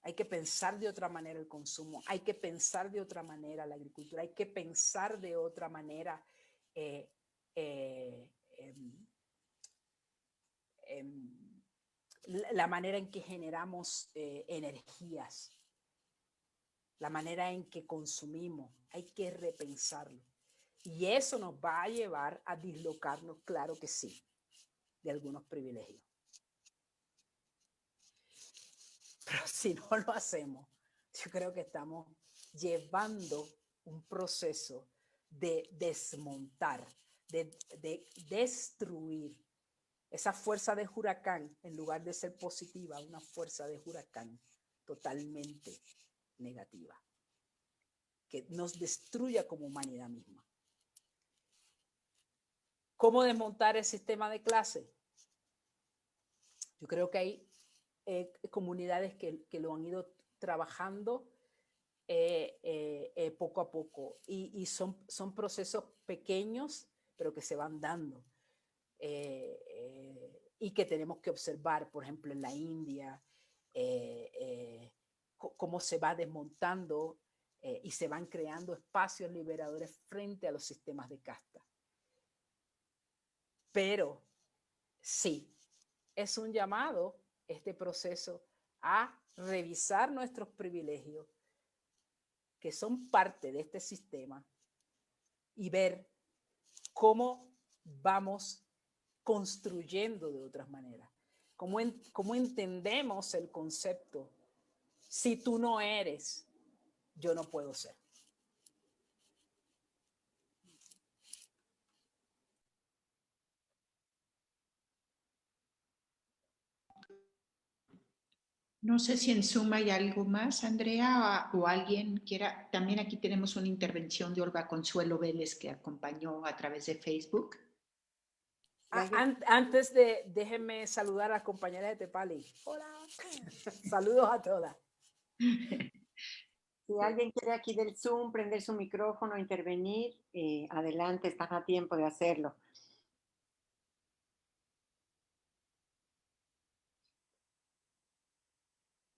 Hay que pensar de otra manera el consumo, hay que pensar de otra manera la agricultura, hay que pensar de otra manera la manera en que generamos energías, la manera en que consumimos, hay que repensarlo. Y eso nos va a llevar a dislocarnos, claro que sí, de algunos privilegios. Pero si no lo hacemos, yo creo que estamos llevando un proceso de desmontar, de destruir esa fuerza de huracán, en lugar de ser positiva, una fuerza de huracán totalmente negativa, que nos destruya como humanidad misma. ¿Cómo desmontar el sistema de clase? Yo creo que hay comunidades que lo han ido trabajando poco a poco y son procesos pequeños pero que se van dando y que tenemos que observar, por ejemplo en la India, cómo se va desmontando y se van creando espacios liberadores frente a los sistemas de casta. Pero sí, es un llamado este proceso a revisar nuestros privilegios que son parte de este sistema y ver cómo vamos construyendo de otras maneras. Cómo entendemos el concepto. Si tú no eres, yo no puedo ser. No sé si en Zoom hay algo más, Andrea, o alguien quiera. También aquí tenemos una intervención de Olga Consuelo Vélez que acompañó a través de Facebook. Antes déjenme saludar a las compañeras de Tepali. Hola. Saludos a todas. Si alguien quiere aquí del Zoom prender su micrófono, intervenir, adelante, están a tiempo de hacerlo.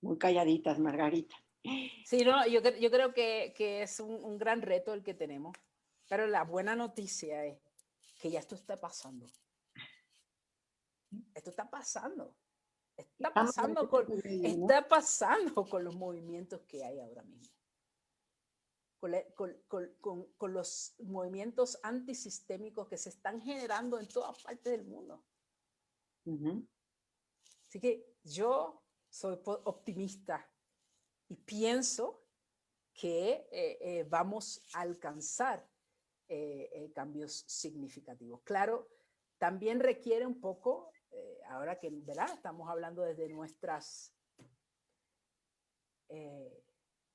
Muy calladitas, Margarita. Sí, no, yo creo que es un gran reto el que tenemos, pero la buena noticia es que ya esto está pasando. Esto está pasando. Está pasando con los movimientos que hay ahora mismo. Con los movimientos antisistémicos que se están generando en todas partes del mundo. Así que yo soy optimista y pienso que vamos a alcanzar cambios significativos. Claro, también requiere un poco, ahora que, ¿verdad? Estamos hablando desde nuestras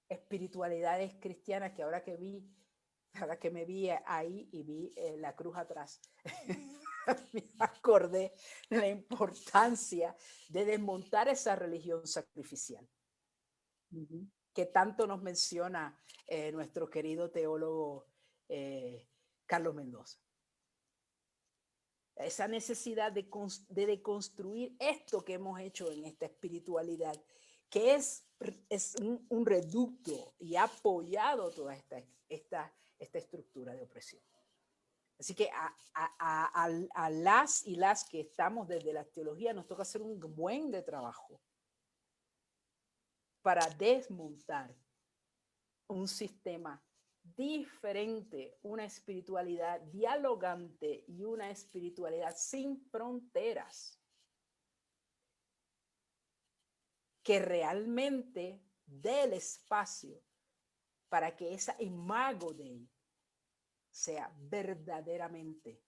espiritualidades cristianas, que ahora que me vi ahí y vi la cruz atrás, me acordé de la importancia de desmontar esa religión sacrificial que tanto nos menciona nuestro querido teólogo Carlos Mendoza. Esa necesidad de deconstruir esto que hemos hecho en esta espiritualidad, que es un reducto y ha apoyado toda esta estructura de opresión. Así que a las y las que estamos desde la teología nos toca hacer un buen de trabajo para desmontar un sistema diferente, una espiritualidad dialogante y una espiritualidad sin fronteras que realmente dé el espacio para que esa imago Dei sea verdaderamente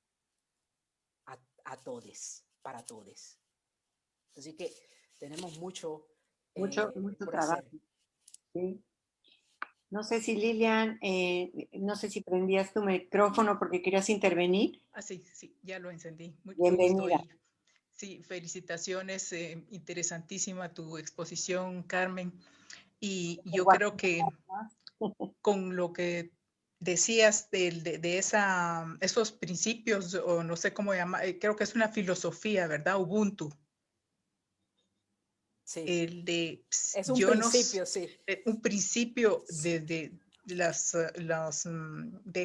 a todos, para todos. Así que tenemos mucho por trabajo. hacer. Sí. No sé si Lilian, no sé si prendías tu micrófono porque querías intervenir. Sí, ya lo encendí. Mucho Bienvenida. gusto. Sí, felicitaciones. Interesantísima tu exposición, Carmen. Y yo creo que con lo que decías de esos principios, o no sé cómo llamar, creo que es una filosofía, ¿verdad? Ubuntu. Sí. Es un principio, sí. Un principio de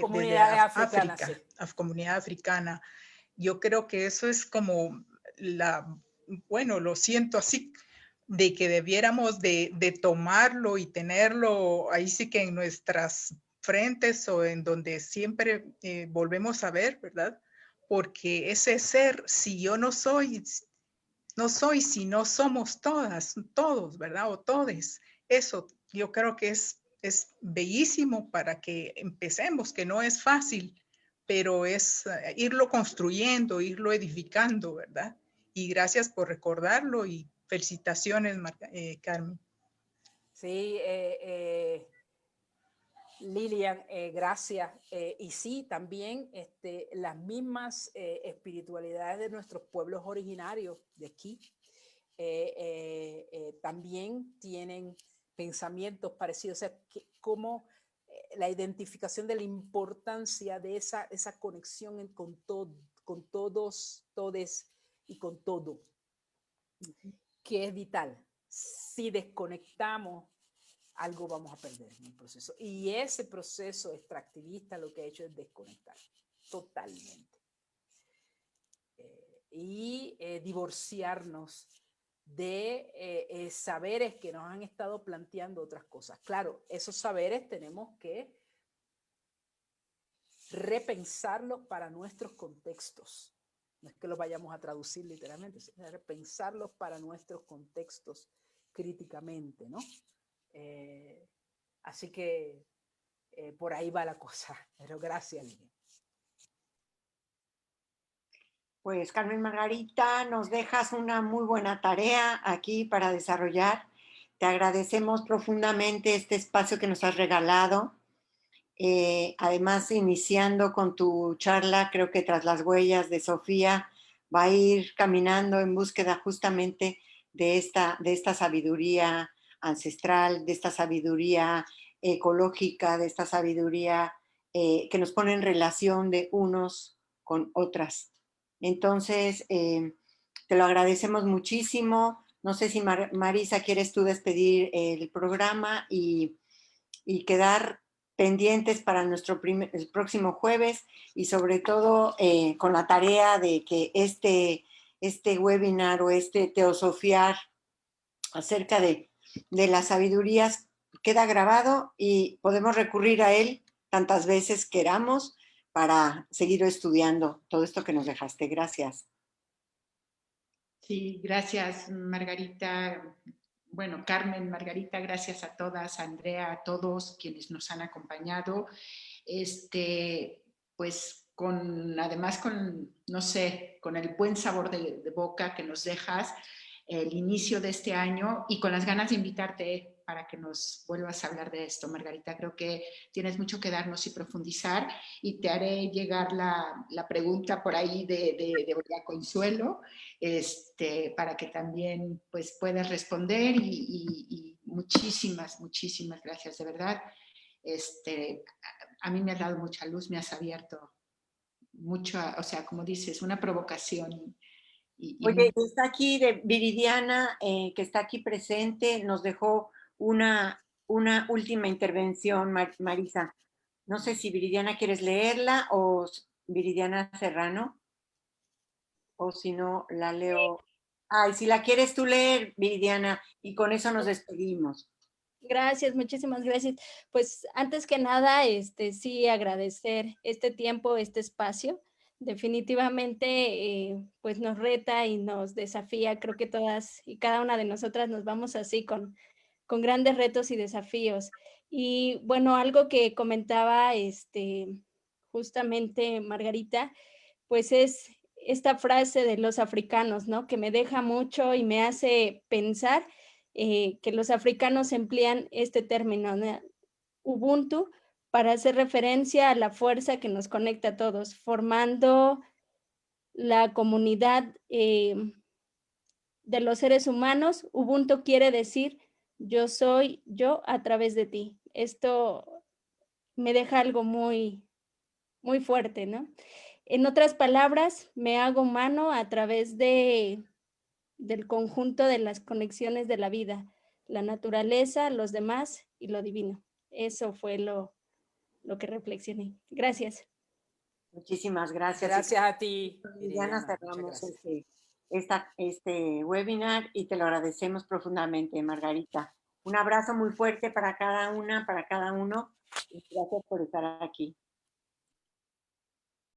comunidades africanas, África, sí. Comunidad africana. Yo creo que eso es como bueno, lo siento así, de que debiéramos de tomarlo y tenerlo ahí sí que en nuestras frentes o en donde siempre volvemos a ver, ¿verdad? Porque ese ser, si yo no soy, si no somos todos, ¿verdad? O todes. Eso yo creo que es bellísimo para que empecemos, que no es fácil, pero es irlo construyendo, irlo edificando, ¿verdad? Y gracias por recordarlo y felicitaciones, Carmen. Sí, Lilian, gracias. Y sí, también las mismas espiritualidades de nuestros pueblos originarios de aquí también tienen pensamientos parecidos. O sea, como la identificación de la importancia de esa conexión con todos, todes y con todo, que es vital. Si desconectamos algo vamos a perder en el proceso. Y ese proceso extractivista lo que ha hecho es desconectar totalmente. Divorciarnos de saberes que nos han estado planteando otras cosas. Claro, esos saberes tenemos que repensarlos para nuestros contextos. No es que los vayamos a traducir literalmente, sino repensarlos para nuestros contextos críticamente, ¿no? Así que por ahí va la cosa. Pero gracias, Lilian. Pues Carmen Margarita, nos dejas una muy buena tarea aquí para desarrollar. Te agradecemos profundamente este espacio que nos has regalado. Además, iniciando con tu charla, creo que Tras las huellas de Sofía va a ir caminando en búsqueda justamente de esta sabiduría ancestral, de esta sabiduría ecológica, de esta sabiduría que nos pone en relación de unos con otras. Entonces, te lo agradecemos muchísimo. No sé si Marisa, quieres tú despedir el programa y quedar pendientes para el próximo jueves y sobre todo con la tarea de que este webinar o este teosofiar acerca de las sabidurías queda grabado y podemos recurrir a él tantas veces queramos para seguir estudiando todo esto que nos dejaste. Gracias. Sí, gracias, Margarita. Bueno, Carmen, Margarita, gracias a todas, a Andrea, a todos quienes nos han acompañado. Pues además con, no sé, con el buen sabor de boca que nos dejas el inicio de este año y con las ganas de invitarte para que nos vuelvas a hablar de esto, Margarita. Creo que tienes mucho que darnos y profundizar y te haré llegar la pregunta por ahí de Olga Consuelo, para que también pues, puedas responder y muchísimas, muchísimas gracias, de verdad. A mí me has dado mucha luz, me has abierto mucho, o sea, como dices, una provocación. Oye, está aquí Viridiana, que está aquí presente, nos dejó una última intervención, Marisa. No sé si Viridiana quieres leerla o Viridiana Serrano, o si no, la leo. Ay, si la quieres tú leer, Viridiana, y con eso nos despedimos. Gracias, muchísimas gracias. Pues antes que nada, sí agradecer este tiempo, este espacio. Definitivamente, pues nos reta y nos desafía. Creo que todas y cada una de nosotras nos vamos así con grandes retos y desafíos. Y bueno, algo que comentaba, justamente Margarita, pues es esta frase de los africanos, ¿no? Que me deja mucho y me hace pensar que los africanos emplean este término, ¿no? Ubuntu, para hacer referencia a la fuerza que nos conecta a todos, formando la comunidad de los seres humanos. Ubuntu quiere decir yo soy yo a través de ti. Esto me deja algo muy, muy fuerte, ¿no? En otras palabras, me hago humano a través del conjunto de las conexiones de la vida, la naturaleza, los demás y lo divino. Eso fue lo que reflexioné. Gracias. Muchísimas gracias. Gracias a ti, Viridiana, Viridiana. cerramos este webinar y te lo agradecemos profundamente, Margarita. Un abrazo muy fuerte para cada una, para cada uno y gracias por estar aquí.